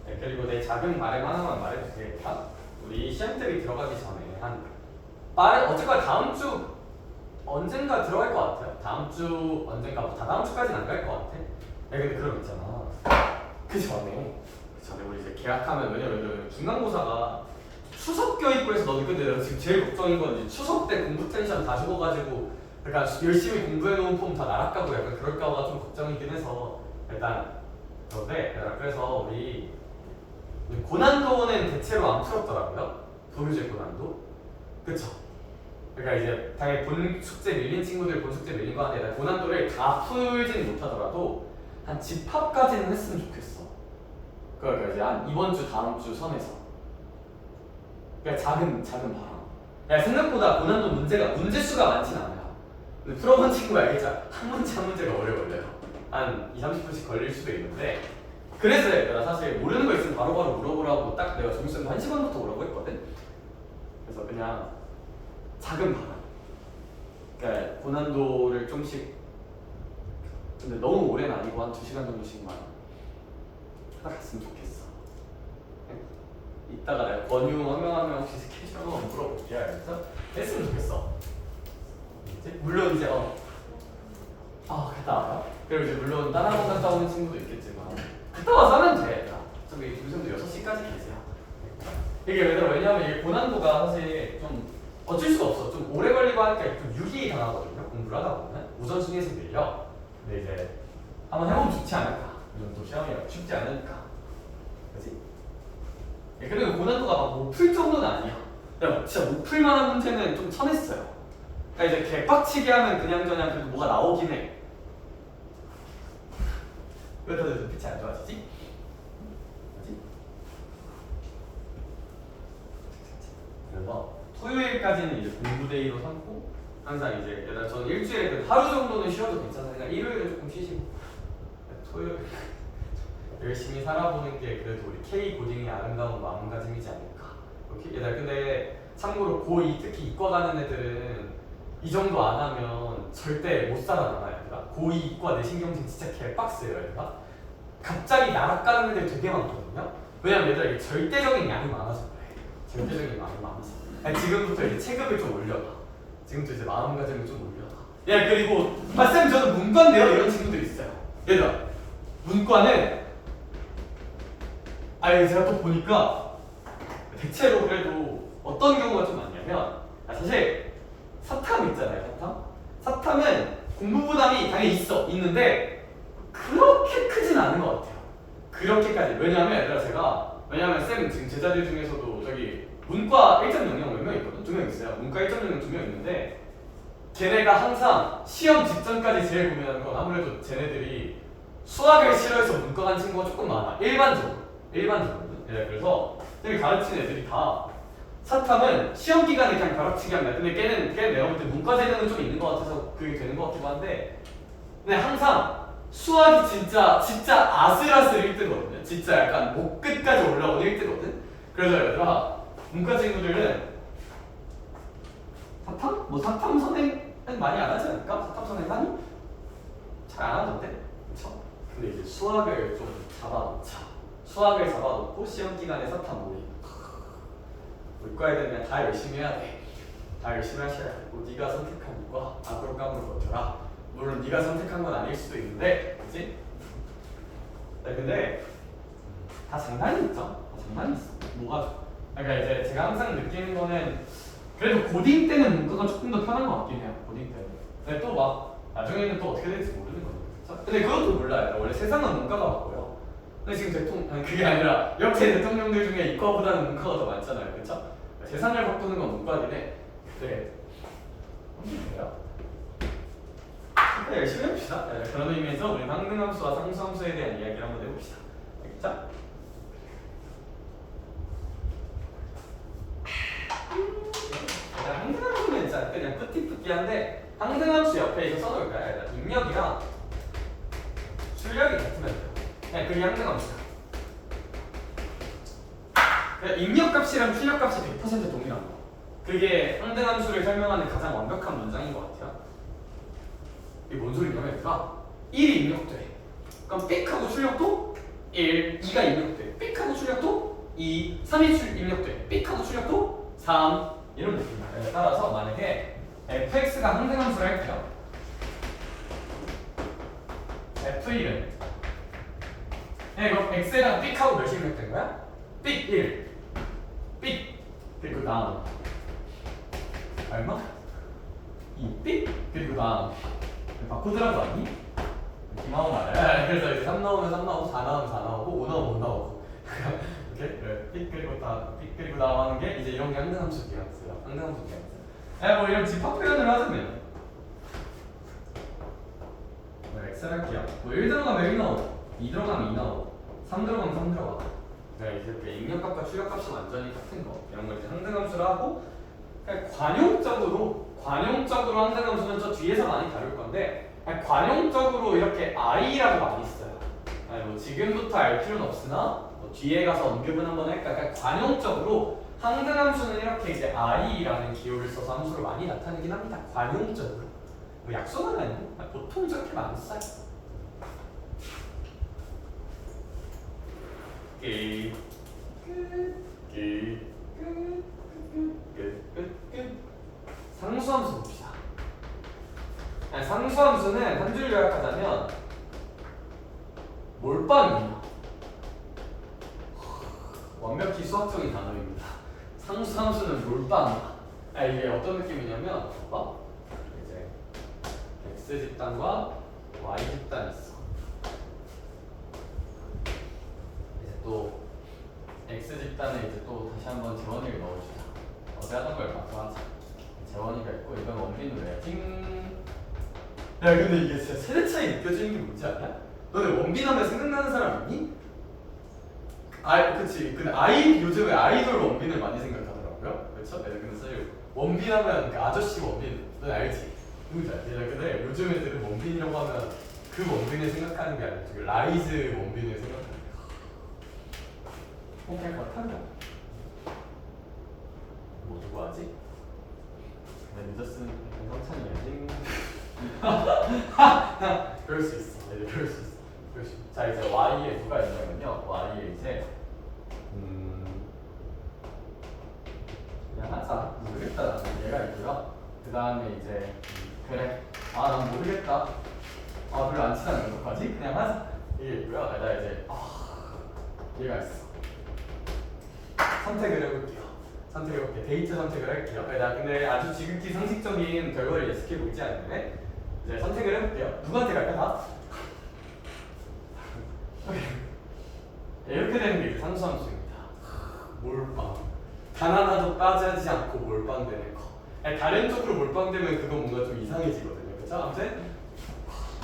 네, 그리고 내 작은 바램 하나만 말해도 되겠다. 우리 시험들이 들어가기 전에 어쨌거나 다음 주 언젠가 들어갈 것 같아요. 다음 주 언젠가 다다음 주까지는 안 갈 것 같아. 야 근데 그럼 있잖아. 그 전에 우리 이제 계약하면 왜냐면 중간고사가 추석 교육부에서 너는 근데 내가 지금 제일 걱정인 건 이제 추석 때 공부 텐션 다 죽어가지고 그러니까 열심히 공부해놓은 폼 다 날아가고 약간 그럴까봐 좀 걱정이긴 해서 일단 그래서 우리 고난도는 대체로 안 풀었더라고요. 도교제 고난도. 그쵸? 그러니까 이제 당연히 본 숙제 밀린 친구들 본 숙제 밀린 거 아니라 고난도를 다 풀진 못하더라도 한 집합까지는 했으면 좋겠어. 그러니까 이제 한 이번 주 다음 주 선에서 그러니까 작은 바람. 야 생각보다 고난도 문제 수가 많진 않아요. 근데 풀어본 친구가 알겠죠? 한 문제 한 문제가 오래 걸려요. 한 20-30분씩 걸릴 수도 있는데 그래서 내가 사실 모르는 거 있으면 바로바로 물어보라고 딱 내가 점심때 1시간부터 오라고 했거든. 그래서 그냥 작은 바람. 그러니까 고난도를 좀씩 근데 너무 오래는 아니고 한 2시간 정도씩만 하다 갔으면 좋겠어. 이따가 내가 권유 한 명 혹시 스케줄 한번 물어볼게. 알겠어? 했으면 좋겠어. 있겠지? 물론 이제 갔다 와요. 그리고 이제 물론 다른 학원 갔다 오는 친구도 있겠지만 갔다 와서 하면 돼. 얘들아. 저기 교수님도 6시까지 계세요. 이게 왜냐면 이게 고난도가 사실 좀 어쩔 수가 없어. 좀 오래 걸리고 하니까 좀 유기 당하거든요. 공부를 하다 보면 우선순위에서 밀려. 근데 이제 한번 해보면 좋지 않을까. 이건 또 시험이 쉽지 않으니까. 그렇지? 그리고 고난도가 막 못 풀 정도는 아니야. 야, 진짜 못 풀만한 문제는 좀 쳐냈어요. 그러니까 이제 개빡치게 하면 그냥저냥 그래도 뭐가 나오긴 해. 왜 다들 눈빛이 안 좋아지지? 뭐지? 그래서 토요일까지는 이제 공부데이로 삼고 항상 이제 저는 일주일에 그 하루 정도는 쉬어도 괜찮아요. 그러니까 일요일은 조금 쉬시고 토요일 열심히 살아보는 게 그래도 우리 K 고딩의 아름다운 마음가짐이지 않을까. 얘들 근데 참고로 고2 특히 이과 가는 애들은 이 정도 안 하면 절대 못 살아남아. 얘들아 고2 이과 내신경쟁 진짜 개빡세요. 얘들아 갑자기 나락가는 애들 되게 많거든요. 왜냐면 얘들아 이게 절대적인 양이 많아서 그래. 절대적인 양이 많아서. 아니, 지금부터 이제 체급을 좀 올려라. 지금부터 이제 마음가짐을 좀 올려라. 야 그리고 쌤 저는 문과인데요 이런 친구들 있어요. 얘들아 문과는 제가 또 보니까 대체로 그래도 어떤 경우가 좀 많냐면 사실 사탐 있잖아요. 사탐은 공부 부담이 당연히 있는데 그렇게 크진 않은 것 같아요. 그렇게까지. 왜냐면 쌤 지금 제자들 중에서도 저기 문과 1.00 몇 명 있거든? 2명 있어요. 문과 1.00 2명 있는데 걔네가 항상 시험 직전까지 제일 고민하는 건 아무래도 쟤네들이 수학을 싫어해서 문과 간 친구가 조금 많아. 일반적으로. 그래서 쌤이 가르치는 애들이 다 사탐은 시험 기간에 그냥 벼락치기 합니다. 근데 걔는 내가 볼 때 문과 재능은 좀 있는 것 같아서 그게 되는 것 같기도 한데 근데 항상 수학이 진짜 아슬아슬 1등거든요. 진짜 약간 목 끝까지 올라온 1등거든. 그래서 얘들아 문과 친구들은 사탐 선행은 많이 안 하지 않을까? 사탐 선행 하니? 잘 안 하던데? 그쵸? 근데 이제 수학을 좀 잡아놓자. 수학을 잡아놓고 시험 기간에 사탐 모의. 문과 애들은 다 열심히 해야 돼. 다 열심히 하셔야 되고 네가 선택한 문과 앞으로 까먹을 버텨라. 물론 네가 선택한 건 아닐 수도 있는데, 그렇지? 네, 근데 다 장단이 있죠. 다 장단이 있어. 그러니까 이제 제가 항상 느끼는 거는 그래도 고딩 때는 문과가 조금 더 편한 것 같긴 해요. 고딩 때는. 근데 또 막 나중에는 또 어떻게 될지 모르는 거죠. 그렇죠? 근데 그것도 몰라요. 원래 세상은 문과가 맞고요. 근데 지금 그게 아니라 역대 대통령들 중에 이과보다는 문과가 더 많잖아요. 그렇죠? 세상을 바꾸는 건 문과긴 해. 네. 뭐예요? 열심히 해봅시다. 그런 의미에서 우리 항등함수와 상수함수에 대한 이야기를 한번 해봅시다. 알겠죠? 항등함수는 진짜 그냥 뿌띠뿌띠한데 항등함수 옆에 이거 써놓을까요? 입력이랑 출력이 같으면 돼요. 그냥 그게 항등함수야. 입력값이랑 출력값이 100% 동일한 거. 그게 항등함수를 설명하는 가장 완벽한 문장인 것 같아요. 이게 뭔 소리냐면 얘가 1이 입력돼. 그럼 삑하고 출력도 1, 2가 입력돼. 삑하고 출력도 2, 3이 입력돼. 삑하고 출력도 3 이런 느낌이에요. 따라서 만약에 fx가 항등함수를 할게요. f1은 이거 x에다가 삑하고 몇이 입력된 거야? 삑 1, 삑 그리고 다음 얼마? 2, 삑 그리고 다음 바코드라고 아니? 김하고 말해. 그래서 이제 3 나오면 3 나오고 4 나오면 4 나오고 5 나오면 5 나오고 이렇게 삑 그리고 다음 하는 게 이제 이런 게 항등함수 기하였어요. 항등함수 기하였어요. 뭐 이런 집합 표현을 하자면 엑셀 할게요. 뭐 1 들어가면 1 나오고 2 들어가면 2 나오고 3 들어가면 3 들어가. 이제 이렇게 입력값과 출력값이 완전히 같은 거 이런 걸 이제 항등함수를 하고 관용적으로 항등함수는 저 뒤에서 많이 다룰 건데 관용적으로 이렇게 i라고 많이 써요. 뭐 지금부터 알 필요는 없으나 뭐 뒤에 가서 언급은 한번 할까. 관용적으로 항등함수는 이렇게 이제 i라는 기호를 써서 함수를 많이 나타내긴 합니다. 관용적으로. 뭐 약속은 아니고 보통 저렇게 많이 써요. 끝. 상수함수 봅시다. 몰빵이에요. 완벽히 수학적인 단어입니다. 상수함수는 몰빵이야. 아, 이게 어떤 느낌이냐면 봐봐. 이제 x 집단과 y 집단이 있어. 이제 또 x 집단에 이제 또 다시 한번 재원이를 넣어주자. 어제 하던 걸 마저 하자. 재원이가 있고 이건 원빈으로 해. 띵. 야 근데 이게 진짜 세대 차이 느껴지는 게 뭔지 알아? 너네 원빈 하면 생각나는 사람 있니? 아 그치. 근데 요즘에 아이돌 원빈을 많이 생각하더라고요. 그렇죠? 애들 근데 사실 원빈 하면 그 아저씨 원빈 너 알지? 누구지 알지? 근데 요즘 애들은 원빈이라고 하면 그 원빈을 생각하는 게 아니라 그 라이즈 원빈을 생각하는 거야. 그냥 같았냐? 뭐 누구 하지? 늦었으면 성찬이야지. 그럴 수 있어. 네, 그럴 수 있어. 자 이제 y에 누가 있냐면요. y에 이제 그냥 하자. 모르겠다. 나는 얘가 있고요. 그 다음에 이제 그래. 아 난 모르겠다. 아 별로 안 친한 어떡하지? 그냥 하자. 이게 있고요. 나 이제 얘가 있어. 선택을 해볼게요. 선택해볼게. 데이트 선택을 할게요. 나 근데 아주 지극히 상식적인 결과를 예측해 보이지 않는데 이제 선택을 해볼게요. 누구한테 갈까 다? 이렇게 되는 게 이제 상수함수입니다. 몰빵. 단 하나도 빠지지 않고 몰빵되는 거. 다른 쪽으로 몰빵되면 그거 뭔가 좀 이상해지거든요. 그렇죠? 아무튼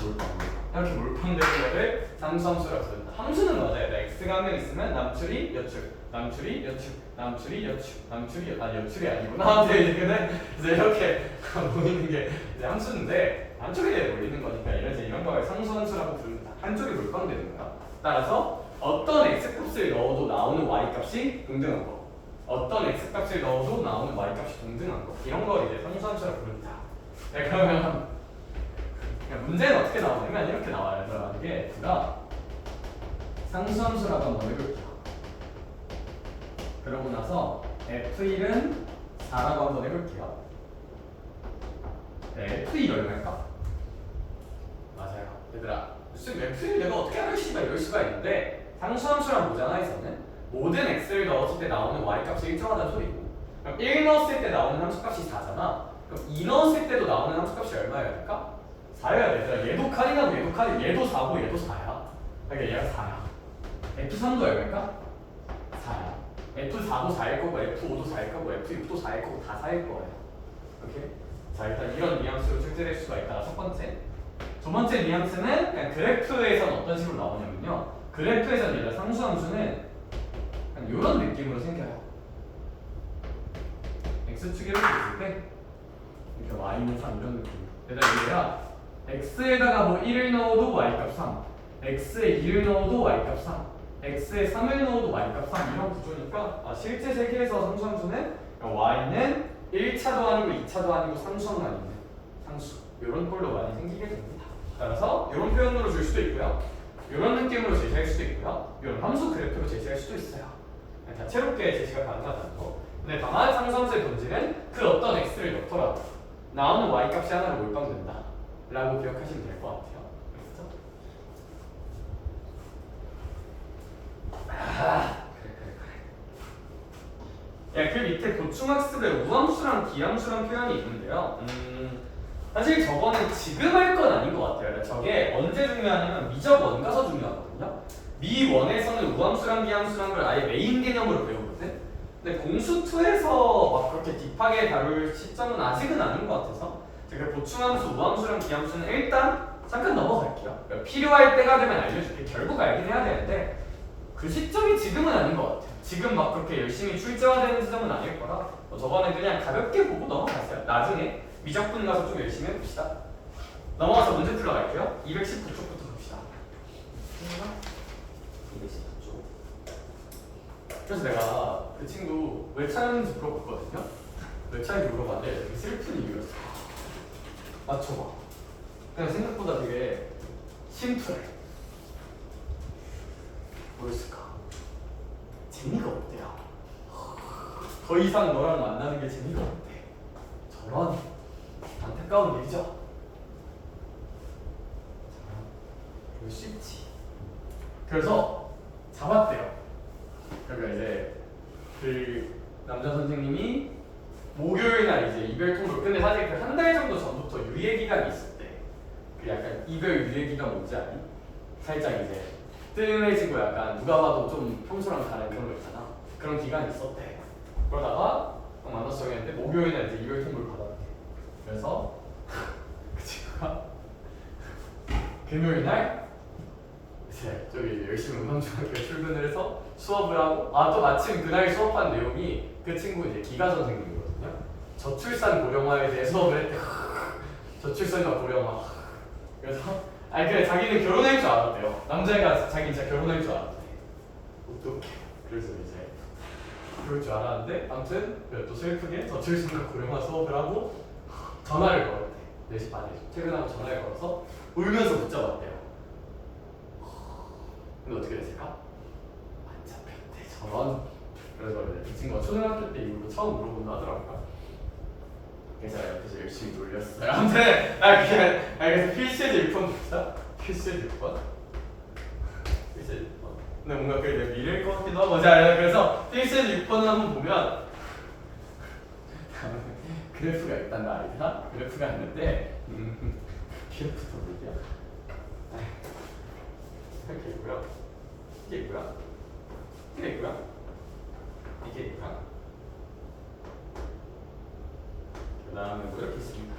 몰빵. 이렇게 몰빵되는 거를 상수함수라고 부른다. 함수는 맞아요. x가 한 명 있으면 남출이 여출, 남출이 여출, 남출이 여출, 여출이 아니구나. 이제 이렇게 보이는 게 이제 함수인데 한쪽에 몰리는 거니까 이런 걸 상수함수라고 부른다. 한쪽에 몰빵되는 거야. 따라서 어떤 x값을 넣어도 나오는 y값이 동등한 거, 어떤 x값을 넣어도 나오는 y값이 동등한 거, 이런 걸 이제 상수함수라고 부른다. 네, 그러면 문제는 어떻게 나오냐면 이렇게 나와요. 그러면 이게 F가 상수함수라고 한번 해볼게요. 그러고 나서 F1은 4라고 한번 해볼게요. 네, F1 얼마일까? 맞아요. 얘들아, F1 내가 어떻게 알을 이럴 수가 있는데 상수함수란 뭐잖아, 에서는 모든 x를 넣었을 때 나오는 y값이 일정하다는 소리고, 그럼 1 넣었을 때 나오는 함수값이 4잖아. 그럼 2 넣었을 때도 나오는 함수값이 얼마여야 될까? 4여야 돼. 얘도 칼이나고 얘도 칼이, 얘도 4고 얘도 4야. 그러니까 얘가 4야. F3도 얼마일까? 4야. F4도 4일 거고 F5도 4일 거고 F6도 4일 거고 다 4일 거예요. 오케이? 자 일단 이런 뉘앙스로 출제될 수가 있다. 첫 번째. 두 번째 뉘앙스는 그냥 그래프에선 어떤 식으로 나오냐면요. 그래프에선 얘가 상수함수는 그냥 이런 느낌으로 생겨요. x축이라고 있을 때 이렇게 y는 3 이런 느낌. 얘가 x에다가 뭐 1을 넣어도 y값 3, x에 2를 넣어도 y값 3, x에 3을 넣어도 y값 3 이런 구조니까 실제 세계에서 상수함수는 y는 1차도 아니고 2차도 아니고 상수함만 있는 상수, 이런 꼴로 많이 생기게 됩니다. 따라서 이런 표현으로 줄 수도 있고요, 이런 느낌으로 제시할 수도 있고요, 이런 함수 그래프로 제시할 수도 있어요. 다채롭게 제시가 가능하다는 거. 근데 다만 상수함수의 본질은 그 어떤 x를 넣더라도 나오는 y값이 하나로 몰빵된다 라고 기억하시면 될 것 같아요. 그래. 그 밑에 보충학습에 우함수랑 기함수랑 표현이 있는데요. 사실 저거는 지금 할 건 아닌 것 같아요. 저게 언제 중요하냐면 미적 원 가서 중요하거든요. 미 원에서는 우함수랑 기함수랑 걸 아예 메인 개념으로 배우거든. 근데 공수2에서 막 그렇게 딥하게 다룰 시점은 아직은 아닌 것 같아서 제가 보충함수, 우함수랑 기함수는 일단 잠깐 넘어갈게요. 그러니까 필요할 때가 되면 알려줄게. 결국 알긴 해야 되는데 그 시점이 지금은 아닌 것 같아요. 지금 막 그렇게 열심히 출제화되는 시점은 아닐 거라 저거는 그냥 가볍게 보고 넘어갔어요. 나중에 미적분 가서 좀 열심히 해봅시다. 넘어가서 문제 풀어갈게요. 219쪽부터 봅시다. 219쪽. 그래서 내가 그 친구 왜 차였는지 물어봤거든요. 왜 차인지 물어봤는데 되게 슬픈 이유였어. 맞춰봐. 그냥 생각보다 되게 심플해. 뭐였을까? 재미가 없대요. 더 이상 너랑 만나는 게 재미가 없대. 저런 안타까운 일이죠. 그럴 수 있지. 그래서 잡았대요. 그러니까 이제 그 남자 선생님이 목요일 날 이제 이별 통보. 근데 사실 그 한 달 정도 전부터 유예 기간이 있었대. 그 약간 이별 유예 기간 뭔지 아니? 살짝 이제 뜸해지고 약간 누가 봐도 좀 평소랑 다른 그런 거 있잖아. 그런 기간이 있었대. 그러다가 만나서 정했는데 목요일 날 이제 이별 통보를 받았대. 그래서 그 친구가 금요일 날 이제 저기 열심히 운동중학교에 출근을 해서 수업을 하고 또 마침 그날 수업한 내용이 그 친구 이제 기가 선생님이거든요. 저출산 고령화에 대해 수업을 했대. 저출산과 고령화. 그래서 그래 자기는 결혼할 줄 알았대요. 남자애가 자기 진짜 결혼할 줄 알았대. 어떡해. 그래서 이제 그럴 줄 알았는데 아무튼 또 슬프게 저출산과 고령화 수업을 하고 전화를 걸었대. 4시 반에 퇴근하고 전화를 걸어서 울면서 붙잡았대요. 근데 어떻게 됐을까? 안 잡혔대 저런. 그래서 이 친구가 초등학교 때 이후로 처음 물어본다 하더라고요. 그래서 옆에서 열심히 놀렸어요. 아무튼 그래서 필시에도 6번 봅시다. 필시에도 6번. 필시에도 6번. 근데 뭔가 그게 내 미래일 것 같기도 하고. 자, 그래서 필시에도 6번을 한번 보면 그래프가 있단 말이야. 그래프가 있는데 그래프도 뭐야? 이렇게 있고요. 이게 있고요. 이게 있고요. 이게 있고요. 그 다음에 뭐 이렇게 있습니다.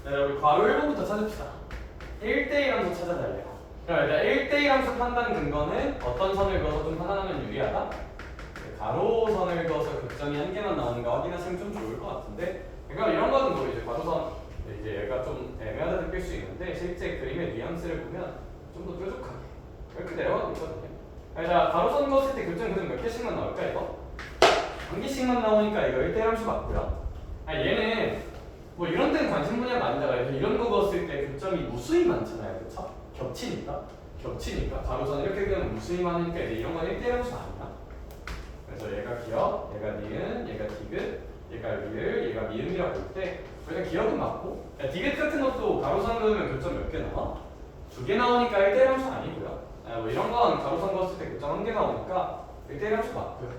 자, 여러분 괄호 1번부터 찾읍시다. 1대1 함수 찾아달래요. 그럼 일단 1대1 함수 판단 근거는 어떤 선을 그어서 좀 하나하면 유리하다? 가로선을 그어서 교점이 한 개만 나오는가 확인하시면 좀 좋을 것 같은데, 그러니까 이런 거는 뭐 이제 가로선 이제 얘가 좀 애매하다 느낄 수 있는데 실제 그림의 뉘앙스를 보면 좀 더 뾰족하게 이렇게 내려가고 있거든요. 자, 가로선 그었을 때 교점 그림 몇 개씩만 나올까 이거? 한 개씩만 나오니까 이거 1대1 함수 맞고요. 얘는 뭐 이런 데는 관심 분야가 아니다. 이런 거 그었을 때 교점이 무수히 많잖아요, 그렇죠? 겹치니까 가로선 이렇게 그리면 무수히 많으니까 이제 이런 건 1대1 함수 아니야. 그래서 얘가 기역, 얘가 니은, 얘가 디귿, 얘가 리을, 얘가 미음이라고 볼 때 일단 기역은 맞고, 디귿 같은 것도 가로선 그으면 교점 몇 개 나와? 2개 나오니까 1대1 함수 아니고요. 뭐 이런 건 가로선 그었을 때 교점 1개 나오니까 1대1 함수 맞고요.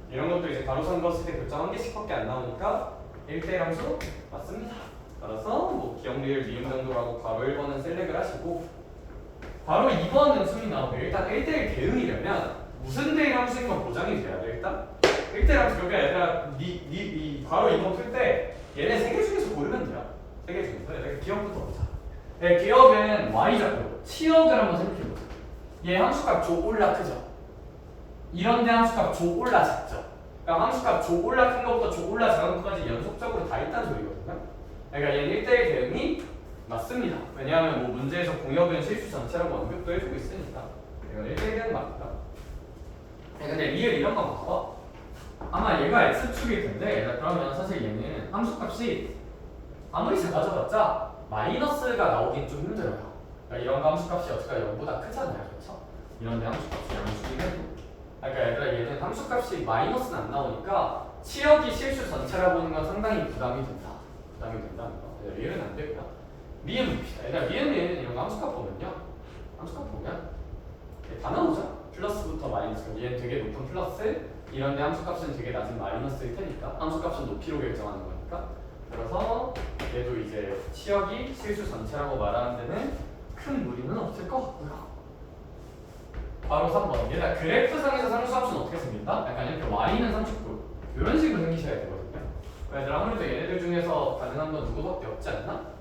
이런 것도 이제 가로선 그었을 때 교점 1개씩밖에 안 나오니까 1대1 함수 맞습니다. 따라서 뭐 기역, 리을, 미음 정도라고 괄호 1번은 셀렉을 하시고, 괄호 2번은 수이 나오고 일단 1대1 대응이려면 무슨 대일 함수인 건 보장이 돼야 돼. 일단 1대1 함수 그러니까 얘들아 이 괄호 2번 풀 때 얘네 3개 중에서 고르면 돼요. 3개 중에서. 내가 기억부터 보자. 기억은 y좌표 치역을 한번 생각해보자. 얘 함수값 조 올라 크죠? 이런데 함수값 조 올라 작죠? 그러니까 함수값 조 올라 큰 것부터 조 올라 작은 것까지 연속적으로 다 있다는 소리거든요. 그러니까 얘는 1대1 대응이 맞습니다. 왜냐하면 뭐 문제에서 공역은 실수 전체라고 언급도 해주고 있으니까 이건 1대1 대응 맞다. 근데 리을 이런 거 봐봐. 아마 얘가 x축일 텐데, 그러면 사실 얘는 함수값이 아무리 작아져봤자 마이너스가 나오긴 좀 힘들어요. 그러니까 이런 거 함수값이 어차피 0보다 크잖아요, 그렇죠? 이런데 함수값이 양수긴 해도. 그러니까 얘들아 얘는 함수값이 마이너스는 안 나오니까 치역이 실수 전체라고 하는 건 상당히 부담이 된다는 거. 리을은 안 되고요. 미음 봅시다. 얘들아 미음 얘는 이런 거 함수값 보면요. 함수값 보면 다 나오죠? 플러스부터 마이너스. 얘는 되게 높은 플러스, 이런데 함수값은 되게 낮은 마이너스일 테니까 함수값은 높이로 결정하는 거니까. 그래서 얘도 이제 치역이 실수 전체라고 말하는 데는 큰 무리는 없을 것 같고요. 바로 3번. 얘가 그래프상에서 상수함수는 어떻게 생긴다? 약간 이렇게 y는 39 이런 식으로 생기셔야 되거든요. 얘들아 아무래도 얘네들 중에서 가능한 건 누구밖에 없지 않나?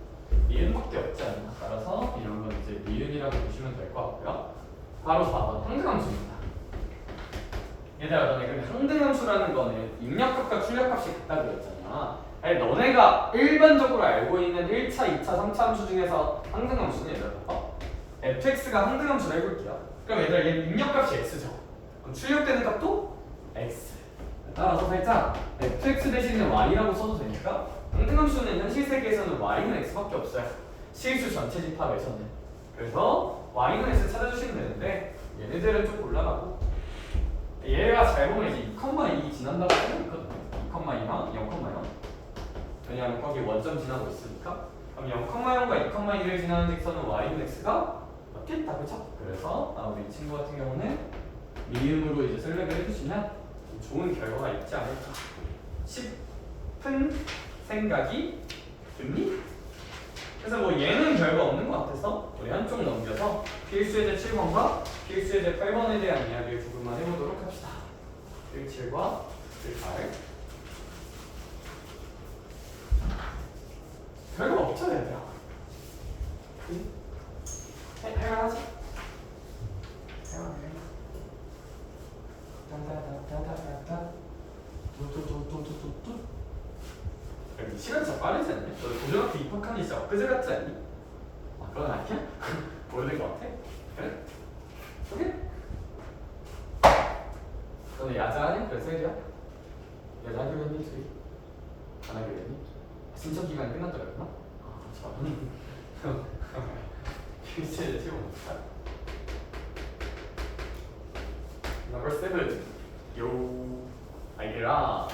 미음밖에 없지 않나? 따라서 이런 건 이제 미음이라고 보시면 될 것 같고요. 바로 4번 항등함수입니다. 얘들아 너네 근데 항등함수라는 거는 입력값과 출력값이 같다 그랬잖아. 아니 너네가 일반적으로 알고 있는 1차, 2차, 3차 함수 중에서 항등함수는 얘들아 fx가 항등함수를 해볼게요. 그럼 얘들아 얘 입력값이 x죠. 그럼 출력되는 값도 x. 따라서 살짝 fx 대신에 y라고 써도 되니까 항등함수는 현실 세계에서는 y는 x밖에 없어요. 실수 전체 집합에서는. 그래서 y는 x 찾아주시면 되는데 얘네들은 좀 올라가고, 얘가 잘 보면 이제 2,2 지난다고 하면 있거든요. 2,2랑 0,0. 왜냐하면 거기 원점 지나고 있으니까. 그럼 0,0과 2,2를 지나는 직선은 y는 x가 몇 좋겠다, 그쵸? 그래서 우리 친구 같은 경우는 미음으로 이제 설명을 해주시면 좋은 결과가 있지 않을까 싶은 생각이 듭니다. 그래서 뭐 얘는 별거 없는 것 같아서 우리 한쪽 넘겨서 필수예제 7번과 필수예제 8번에 대한 이야기를 조금만 해보도록 합시다. 17과 18. 별거 없죠, 얘들아. 그지? 할만하지? 할만해. 따다다다다다. 뚜뚜뚜뚜뚜뚜. 시간 진짜 빠르지 않냐? 너 고등학교 입학한 지 진짜 엊그제 같지 않니? 아, 그건 아니야? 오래된 것 같아? 그래? 오케이? 너는 야자하니? 그래서 헬이야? 야자하기로 했니? 수리? 안 하기로 했니? 신청 기간이 끝났더라 했나? 아, 참. 필수에 지금 못할. Number 7. 요. 알기라.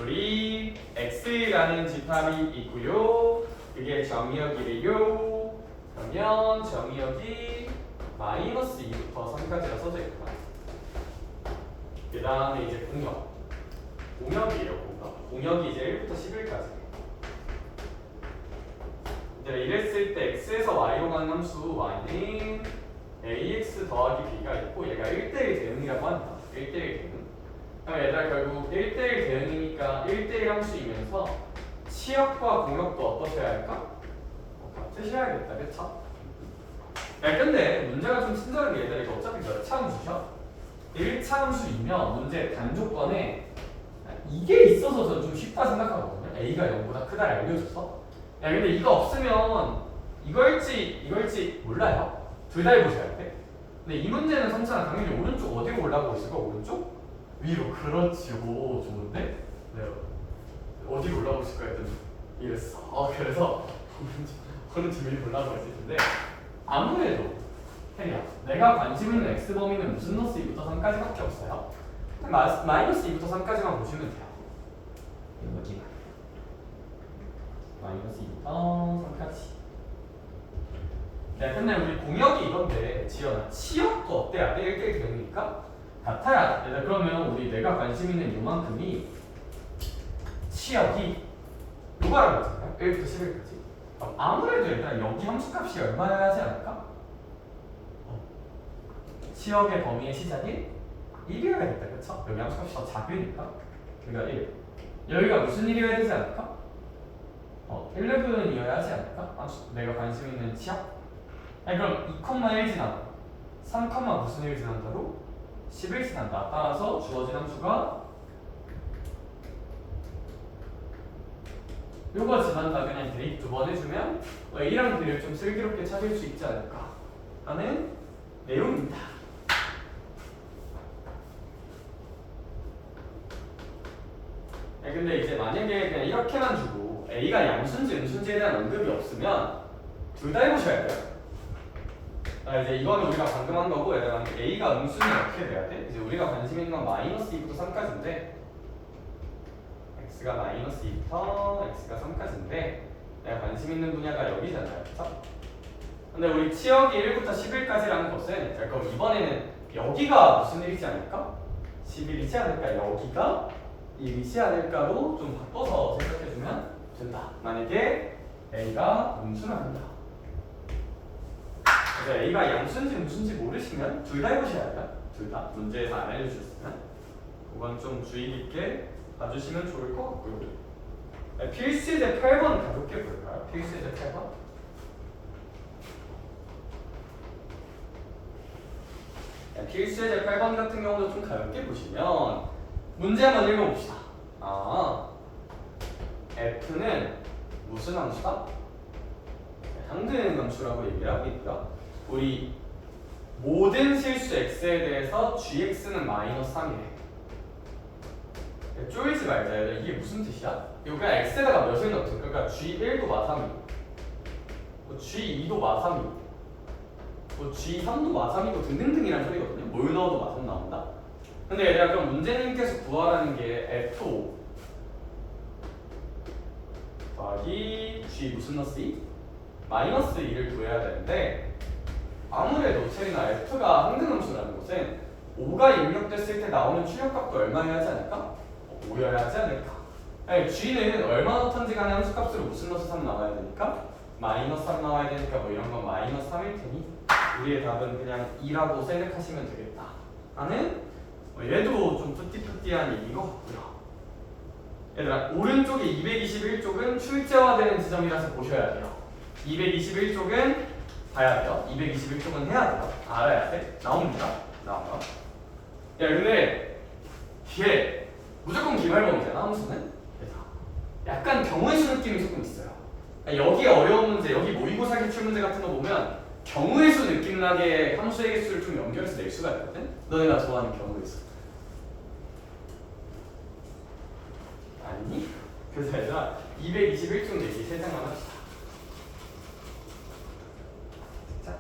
우리 x라는 집합이 있고요. 그게 정의역이래요. 그러면 정의역이 마이너스 2부터 3까지가 써져 있다. 그 다음에 이제 공역. 공역이에요, 공역. 공역이 이제 1부터 11까지. 이제 이랬을 때 x에서 y로 가는 함수 y는 ax 더하기 b가 있고 얘가 1대1 대응이라고 한다. 1대1 대응. 그럼 얘들아 결국 1대1 대응이니까 1대1 함수이면서 치역과 공역도 어떠셔야 할까? 같으셔야겠다, 그쵸? 야 근데 문제가 좀 친절하게 얘들아 이거 어차피 몇 차 함수셔? 1차 함수이면 문제 단조건에 이게 있어서 저는 좀 쉽다 생각하거든요. a가 0보다 크다를 알려줘서. 야 근데 이거 없으면 이걸지 몰라요. 둘 다 해보셔야 돼. 근데 이 문제는 성찬아 당연히 오른쪽 어디로 올라가고 있을까? 오른쪽? 위로. 그렇지. 오 좋은데? 네. 어디로 올라가고 있을까 했더니 이랬어. 그래서 오른쪽 위로 올라가고 있을 텐데 아무래도 혜리야 내가 관심 있는 x 범위는 무슨 노스 2부터 3까지밖에 없어요. 마이너스 2부터 3까지만 보시면 돼요. 여기만 마이너스 2부터 3까지. 네, 근데 우리 공역이 이건데 지연아 치역도 어때야 돼? 1대1 대응이니까 같아야 돼. 그러면 우리 내가 관심 있는 요만큼이 치역이 요거라고 했잖아요. 1부터 11까지. 그럼 아무래도 일단 여기 함수값이 얼마여야 하지 않을까? 치역의 범위의 시작이 1이어야겠다, 그쵸? 여기 함수값이 더 작으니까 그러니까 1. 여기가 무슨 1이어야 되지 않을까? 11이어야 하지 않을까? 내가 관심 있는 치역? 아니 그럼 2,1 지난다 3, 무슨 1 지난다로 11 지난다. 따라서 주어진 함수가 요거 지난다. 그냥 대입 2번 해주면 A랑 B를 좀 슬기롭게 찾을 수 있지 않을까 하는 내용입니다. 근데 이제 만약에 그냥 이렇게만 주고 A가 양수인지 음수인지에 대한 언급이 없으면 둘 다 해보셔야 돼요. 이제 이거는 우리가 방금 한 거고 얘들아 A가 음수는 어떻게 돼야 돼? 이제 우리가 관심 있는 건 마이너스 2부터 3까지인데 x가 마이너스 2부터 x가 3까지인데 내가 관심 있는 분야가 여기잖아요, 그쵸? 근데 우리 치역이 1부터 11까지라는 것은 그럼 이번에는 여기가 무슨 일이지 않을까? 11이지 않을까? 여기가 1이지 않을까로 좀 바꿔서 생각해주면 된다. 만약에 A가 음수는 아니다. 그래서 A가 양수인지 음수인지 모르시면 둘 다 해보셔야 돼요. 둘 다. 문제에서 안 알려주셨으면 그건 좀 주의 깊게 봐주시면 좋을 것 같고요. 필수예제 8번 가볍게 볼까요? 필수예제 8번. 필수예제 8번 같은 경우도 좀 가볍게 보시면 문제 한번 읽어봅시다. F는 무슨 함수다? 상등행 함수라고 얘기를 하고 있고요. 우리 모든 실수 x에 대해서 gx는 마이너스 3이래. 쪼이지 말자. 이게 무슨 뜻이야? 이거 그냥 x에다가 몇을 넣든 그러니까 g1도 마3이고 g2도 마3이고 g3도 마3이고 등등등이라는 소리거든요. 뭘 넣어도 마3 나온다. 근데 얘들아 그럼 문제님께서 구하라는 게 f5 더하기 g 무슨 넣었지? 마이너스 2를 구해야 되는데 아무래도 체리나 F가 항등함수라는 것은 5가 입력됐을 때 나오는 출력값도 얼마여야 하지 않을까? 5여야 하지 않을까? 아니, G는 얼마 넣던지 간에 함수값으로 무슨 넣어서 3 나와야 되니까? 마이너스 3 나와야 되니까 뭐 이런 건 마이너스 3일 테니 우리의 답은 그냥 2라고 생각하시면 되겠다 하는 얘도 좀 뚜띠뚜띠한 얘기인 것 같고요. 얘들아 오른쪽에 221쪽은 출제화되는 지점이라서 보셔야 돼요. 221쪽은 봐야 돼요. 221쪽은 해야 돼요. 알아야 돼. 나옵니다. 나와요. 야 근데 뒤에 무조건 기말범위잖아 함수는. 약간 경우의 수 느낌이 조금 있어요. 여기 어려운 문제, 여기 모의고사 기출 문제 같은 거 보면 경우의 수 느낌 나게 함수의 개수를 좀 연결해서 낼 수가 있거든. 너네가 좋아하는 경우의 수. 아니니? 그래서 얘들아 221쪽 얘기 3장만 합시다. 자.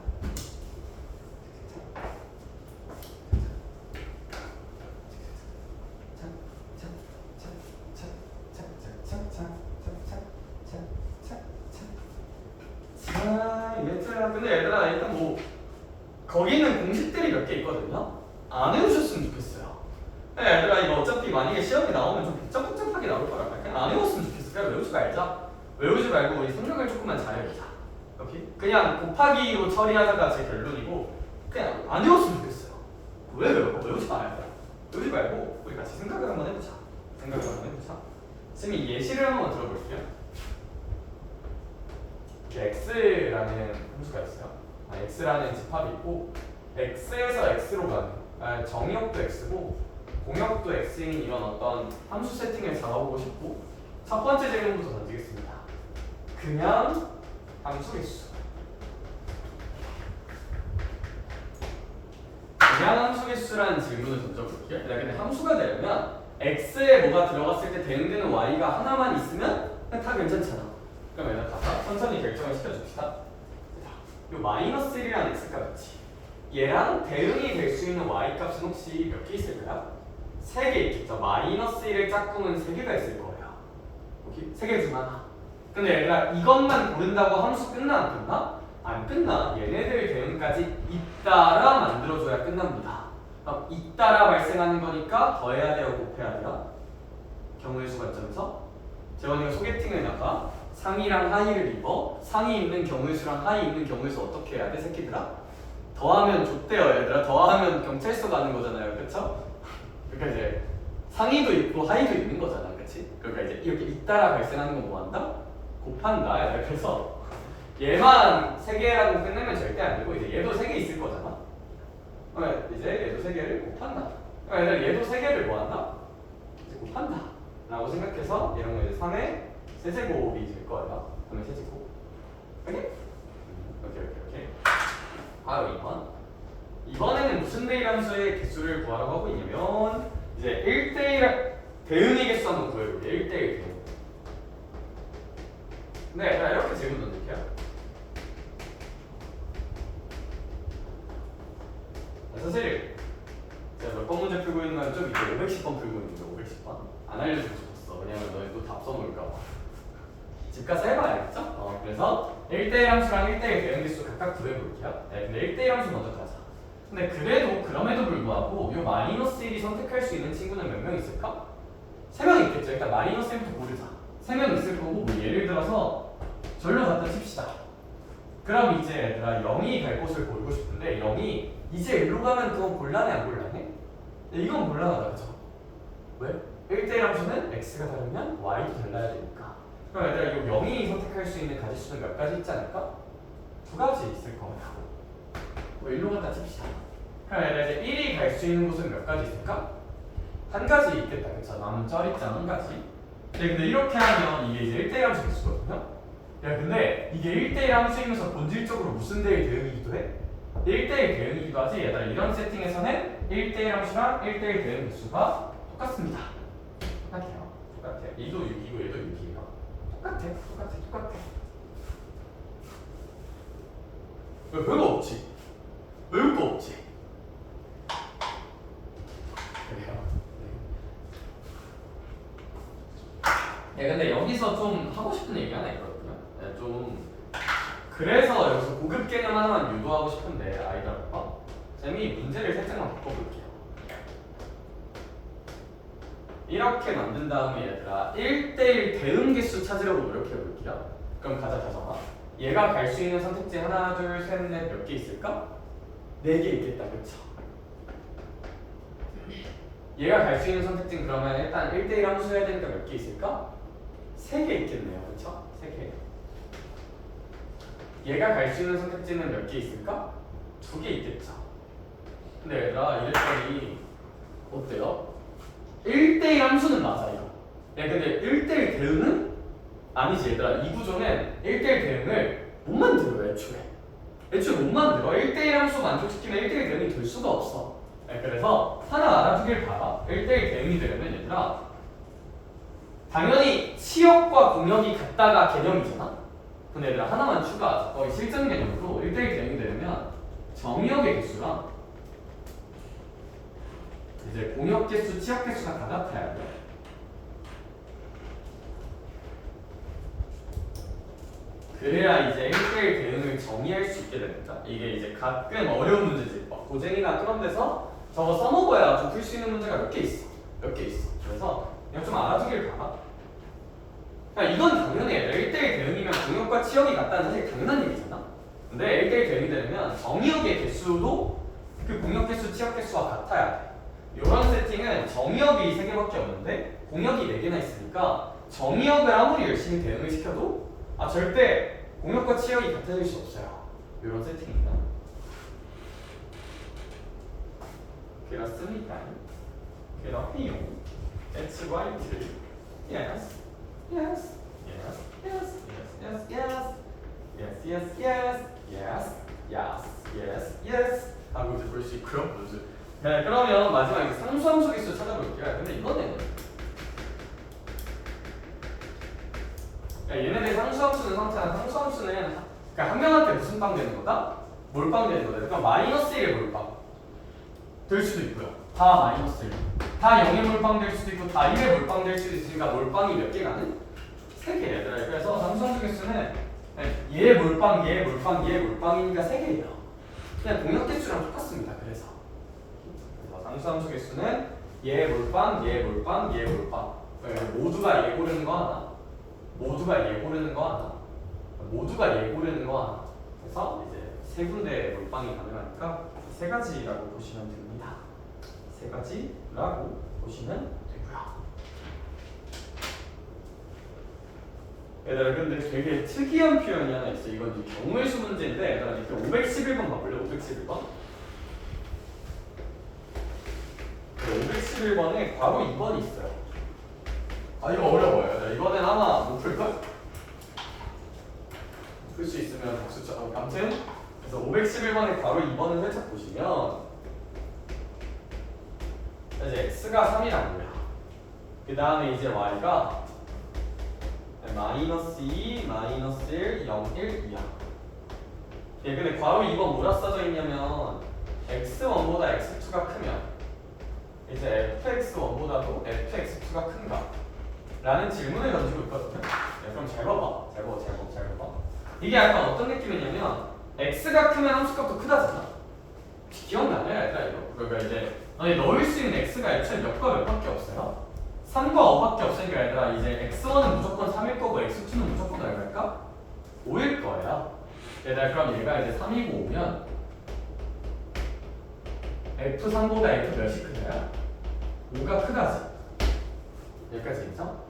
근데 얘들아 일단 뭐 거기는 공식들이 몇 개 있거든요. 안 외우셨으면 좋겠어요. 얘들아 이거 어차피 만약에 시험에 나오면 좀 복잡복잡하게 나올 거란 말이야. 그냥 안 외웠으면 좋겠어. 그냥 외우지 말자. 외우지 말고 우리 생각을 조금만 잘해보자. 오케이? 그냥 곱하기로 처리하자가 제 결론이고 그냥 안 외웠으면 좋겠어요. 왜 외워? 외우지 말아요. 외우지 말고 우리 같이 생각을 한번 해보자. 생각을 한번 해보자. 선생님 예시를 한번 들어볼게요. x라는 함수가 있어요. x라는 집합이 있고 x에서 x로 가는 정의역도 x고 공역도 x인 이런 어떤 함수 세팅을 잡아보고 싶고 첫 번째 질문부터 던지겠습니다. 그냥 함수 개수. 그냥 함수 개수라는 질문을 던져볼게요. 근데 함수가 되려면 x에 뭐가 들어갔을 때 대응되는 y가 하나만 있으면 다 괜찮잖아. 그럼 얘는 가서 천천히 결정을 시켜줍시다. 요 마이너스 1이라는 x값 있지. 얘랑 대응이 될 수 있는 y값은 혹시 몇 개 있을까요? 3개 있겠죠. 마이너스 1의 짝꿍은 3개가 있을 거예요. 오케이? 3개 중 하나. 근데 얘들아 이것만 고른다고 함수 끝나 안 끝나? 안 끝나. 얘네들 대응까지 잇따라 만들어줘야 끝납니다. 그럼 잇따라 발생하는 거니까 더해야 돼요? 곱해야 돼요? 경우의 수 관점에서 재원이가 소개팅을 나가 상의랑 하의를 입어. 상의 입는 경우의 수랑 하의 입는 경우의 수 어떻게 해야 돼? 새끼들아? 더하면 좋대요 얘들아. 더하면 경찰서 가는 거잖아요. 그쵸? 그러니까 이제 상의도 있고 하의도 있는 거잖아. 그치? 그러니까 이제 이렇게 잇따라 발생하는 건 뭐 한다? 곱한다. 얘들아. 그래서 얘만 3개라고 끝내면 절대 안 되고 이제 얘도 3개 있을 거잖아. 이제 얘도 3개를 곱한다. 그러니까 얘들 얘도 3개를 뭐 한다? 이제 곱한다 라고 생각해서 이런 거 이제 3의 세제곱이 될 거예요. 3의 세제곱. 오케이? 오케이. 바로 2번. 이번에는 무슨 대일 함수의 개수를 구하라고 하고 있냐면 이제 1대1 대응의 개수 한번 구해볼게요. 1대1 대응. 네, 자 이렇게 질문 던질게요. 사실 제가 몇 번 문제 풀고 있는 건 좀 이제 510번 풀고 있는데 510번 안 알려주고 싶었어. 왜냐면 너희 또 답 써놓을까 봐. 집 가서 해봐야겠죠? 그래서 1대1 함수랑 1대1 대응 개수 각각 구해볼게요. 네, 근데 1대1 함수 먼저 가자. 근데 그럼에도 불구하고 이 마이너스 1이 선택할 수 있는 친구는 몇 명 있을까? 3명 있겠죠. 일단 마이너스 1부터 고르자. 3명 있을 거고 뭐 예를 들어서 절로 갖다 칩시다. 그럼 이제 얘들아 0이 갈 곳을 고르고 싶은데 0이 이제 일로 가면 그건 곤란해 안 곤란해? 이건 곤란하다 그죠? 왜? 1대1 함수는 x가 다르면 y도 달라야 되니까. 그럼 얘들아 이 0이 선택할 수 있는 가지수는 몇 가지 있지 않을까? 2가지 있을 거예요. 뭐 일로 갖다 칩시다. 그럼 얘들아 이제 1이 갈 수 있는 곳은 몇 가지 있을까? 1가지 있겠다 그쵸? 남은 쩌리짱 1가지. 네, 근데 이렇게 하면 이게 이제 1대1 함수 개수거든요? 야 근데 이게 1대1 함수이면서 본질적으로 무슨 대일 대응이기도 해? 1대1 대응이기도 하지. 얘들아 이런 세팅에서는 1대1 함수랑 1대1 대응 개수가 똑같습니다. 똑같아요. 얘도 6이고 얘도 6이에요. 똑같아. 왜 별거 없지? 외울 거 없지? 그래요. 네, 근데 여기서 좀 하고 싶은 얘기 하나 있거든요. 좀 그래서 여기서 고급 개념 하나만 유도하고 싶은데 아이들과 쌤이 문제를 살짝만 바꿔볼게요. 이렇게 만든 다음에 얘들아 1대1 대응 개수 찾으려고 노력해볼게요. 그럼 가자. 얘가 갈 수 있는 선택지 하나 둘 셋 넷 몇 개 있을까? 4개 있겠다. 그쵸? 얘가 갈 수 있는 선택지는 그러면 일단 1대1 함수 해야 되니까 몇 개 있을까? 3개 있겠네요. 그쵸? 3개. 얘가 갈 수 있는 선택지는 몇 개 있을까? 2개 있겠죠. 근데 얘들아 이랬더니 어때요? 1대1 함수는 맞아 이거. 야 근데 1대1 대응은? 아니지 얘들아. 이 구조는 1대1 대응을 못 만들어요 애초에 못 만들어. 1대1 함수 만족시키면 1대1 대응이 될 수가 없어. 그래서 하나 알아두길 바라. 1대1 대응이 되려면 얘들아 당연히 치역과 공역이 같다가 개념이잖아. 근데 얘들아 하나만 추가하자. 거의 실전 개념으로 1대1 대응이 되려면 정역의 개수랑 이제 공역 개수, 치역 개수가 다 같아야 돼. 그래야 이제 1대1 대응을 정의할 수 있게 됩니다. 이게 이제 가끔 어려운 문제지. 막 고쟁이나 그런 데서 저거 써먹어야 좀 풀 수 있는 문제가 몇 개 있어. 그래서 그냥 좀 알아두길 바라. 그러니까 이건 당연히 1대1 대응이면 공역과 치역이 같다는 사실 당연한 얘기잖아. 근데 1대1 대응이 되려면 정의역의 개수도 그 공역 개수, 치역 개수와 같아야 돼. 이런 세팅은 정의역이 3개밖에 없는데 공역이 4개나 있으니까 정의역을 아무리 열심히 대응을 시켜도 절대 공역과 치역이 같아질 수 없어요. 이런 세팅입니다. 그렇습니다. 그렇군요. That's right. Yes. Yes. Yes. Yes. Yes. Yes. Yes. Yes. Yes. Yes. Yes. Yes. Yes. 하고 이제 볼 수 있고요. 네, 그러면 마지막에 상수함수 개수 찾아볼게요. 근데 이거는 얘네들 상수함수는 상태야. 상수함수는 그러니까 한 명한테 무슨 빵 되는 거다? 몰빵 되는 거다. 그러니까 마이너스 1의 몰빵 될 수도 있고요. 다 마이너스 1. 다 0의 몰빵 될 수도 있고 다 1의 몰빵 될 수도 있으니까 몰빵이 몇 개가는? 3개 얘들아. 그래서 상수함수 개수는 얘 몰빵, 얘 몰빵, 얘 몰빵이니까 3개예요. 그냥 공역 개수랑 똑같습니다. 그래서 상수함수 개수는 얘 몰빵, 얘 몰빵, 얘 몰빵. 모두가 얘 고르는 거 하나. 모두가 얘 고르는 거 하나. 모두가 얘 고르는 거 하나. 그래서 이제 3군데 몰빵이 가능하니까 3가지라고 보시면 됩니다. 3가지라고 보시면 되고요. 얘들아 근데 되게 특이한 표현이 하나 있어. 이건 이제 경우의 수 문제인데 얘들아 이렇게 511번 봐볼래? 511번? 511번에 바로 2번이 있어요. 이거 어려워요. 이번엔 아마 못 풀걸? 풀 수 있으면 박수 쳐. 아무튼 그래서 511번에 바로 2번을 살짝 보시면 이제 x가 3이라고요. 그 다음에 이제 y가 마이너스 2, 마이너스 1, 0, 1, 2야. 근데 괄호 2번 뭐라 써져 있냐면 x1보다 x2가 크면 이제 fx1보다도 fx2가 큰가? 라는 질문을 던지고 있거든요. 그럼 잘 봐봐. 이게 약간 어떤 느낌이냐면 x가 크면 함수값도 크다잖아. 기억나냐 얘들아 이거? 그러니까 이제 넣을 수 있는 x가 애초에 몇과 몇밖에 없어요. 3과 5밖에 없으니까 얘들아 이제 x1은 무조건 3일 거고 x2는 무조건 얼마일까? 5일 거예요. 얘들아 그럼 얘가 이제 3이고 5면 f3보다 f 몇이 크냐? 5가 크다지. 여기까지 인정?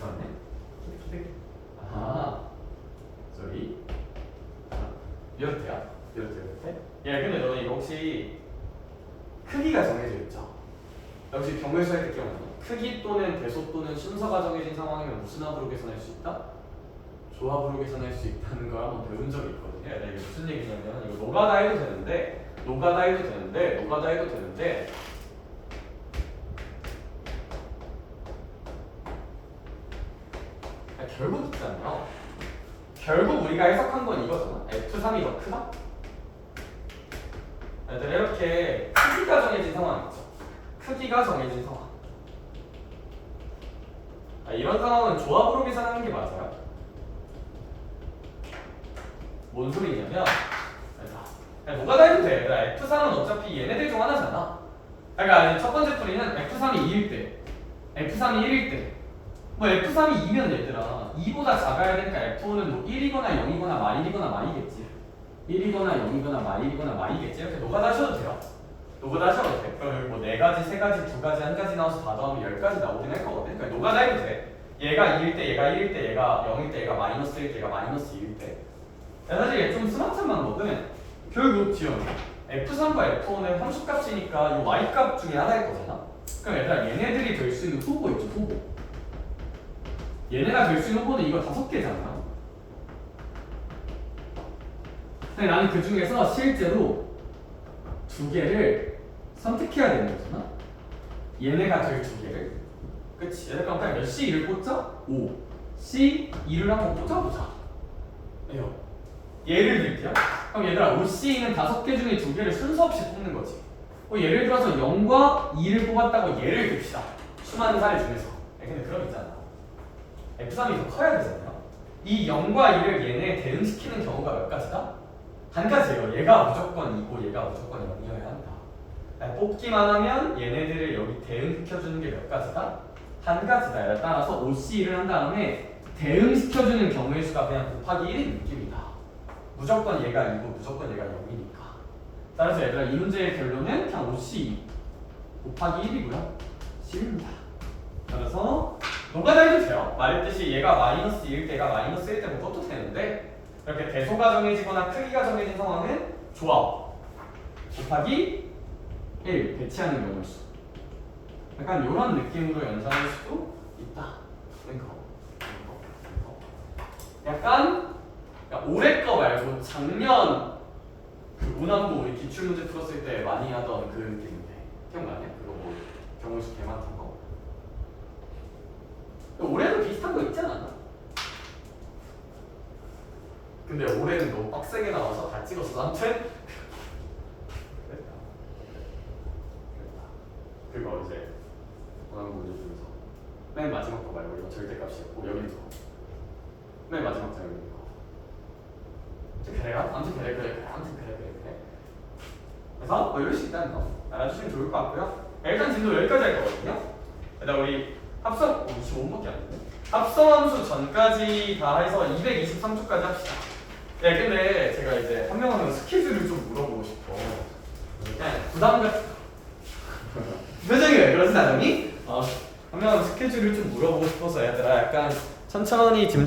그러네. 저기 이렇대요. 이렇대. 근데 너네 이거 혹시 크기가 정해져 있죠? 역시 경우에서 할 때 기억나니? 크기 또는 배속 또는 순서가 정해진 상황이면 무슨 합으로 계산할 수 있다? 조합으로 계산할 수 있다는 걸 한번 배운 적이 있거든요. 이게 무슨 얘기냐면 이거 노가다 해도 되는데 결국 있잖아요. 결국 우리가 해석한 건 이거잖아. F3이 더 크다? 이렇게 크기가 정해진 상황 있죠. 크기가 정해진 상황. 이런 상황은 조합으로 계산하는 게 맞아요. 뭔 소리냐면 노가다 해도 돼. 얘들아, F3은 어차피 얘네들 중 하나잖아. 그러니까 첫 번째 풀이는 F3이 2일 때, F3이 1일 때. 뭐 F3이 2면 얘들아 2보다 작아야 되니까 F5는 뭐 1이거나 0이거나 마일이거나 마이겠지. 1이거나 0이거나 마일이거나 마이겠지. 이렇게 노가다 하셔도 돼요. 노가다 하셔도 돼. 그럼 뭐 4가지, 3가지, 2가지, 1가지 나와서 다 더하면 10가지 나오긴 할 거거든. 그러니까 노가다 해도 돼. 얘가 2일 때, 얘가 1일 때, 얘가 0일 때, 얘가 마이너스 1일 때, 얘가 마이너스 2일 때. 사실 얘 좀 스마트한 방법은 결국 지금 F3과 F5는 함수값이니까 이 Y값 중에 하나일 거잖아. 그럼 얘들아 얘네들이 될 수 있는 후보 있죠, 후보. 얘네가 될 수 있는 후보는 이거 5개잖아. 근데 나는 그 중에서 실제로 2개를 선택해야 되는 거잖아. 얘네가 될 2개를. 그치? 얘들 그럼 그냥 몇 C2를 꽂자? 5. C2를 한번 꽂아보자. 에요. 예를 들게요. 그럼 얘들아 5C는 5개 중에 2개를 순서 없이 뽑는 거지. 예를 들어서 0과 2를 뽑았다고 예를 듭시다. 수많은 사례 중에서. 근데 그럼 있잖아. F3이 더 커야 되잖아요. 이 0과 2를 얘네에 대응시키는 경우가 몇 가지다? 한 가지예요. 얘가 무조건 2고 얘가 무조건 0이어야 한다. 뽑기만 하면 얘네들을 여기 대응시켜주는 게 몇 가지다? 한 가지다. 따라서 5C1을 한 다음에 대응시켜주는 경우의 수가 그냥 곱하기 1인 느낌이다. 무조건 얘가 2고 무조건 얘가 0이니까. 따라서 얘들아 이 문제의 결론은 그냥 5C2 곱하기 1이고요. C입니다. 따라서 노가다 해도 돼요. 말했듯이 얘가 마이너스 1때 얘가 마이너스 1때 뭐 그것도 되는데 이렇게 대소가 정해지거나 크기가 정해진 상황은 조합 곱하기 1 배치하는 경우의 수. 약간 이런 느낌으로 연산할 수도 있다는 거. 약간 올해 거 말고 작년 그 문항부 우리 기출문제 풀었을 때 많이 하던 그 느낌인데 기억나냐? 그거 뭐 경우수 개 많던 거. 올해도 비슷한 거 있지 않았나? 근데 올해는 너무 빡세게 나와서 다 찍었어. 아무튼 그거 이제 문항부 문제 중에서 맨 마지막 거 말고 이거 절대값이었고 여기는 저거 맨 마지막 장 여기는 거. 그래요? 아무튼 그래. 그래서 뭐 이럴 수 있다는 거 알아주시면 좋을 것 같고요. 일단 진도 여기까지 할 거거든요. 일단 우리 합성 25분밖에 안 됐네. 합성함수 전까지 다 해서 223초까지 합시다. 네, 근데 제가 이제 한 명 한 명 스케줄을 좀 물어보고 싶어. 그냥 부담 같은 표정이 왜 그러지 나정이? 한 명 한 명 스케줄을 좀 물어보고 싶어서 얘들아 약간 천천히 짐작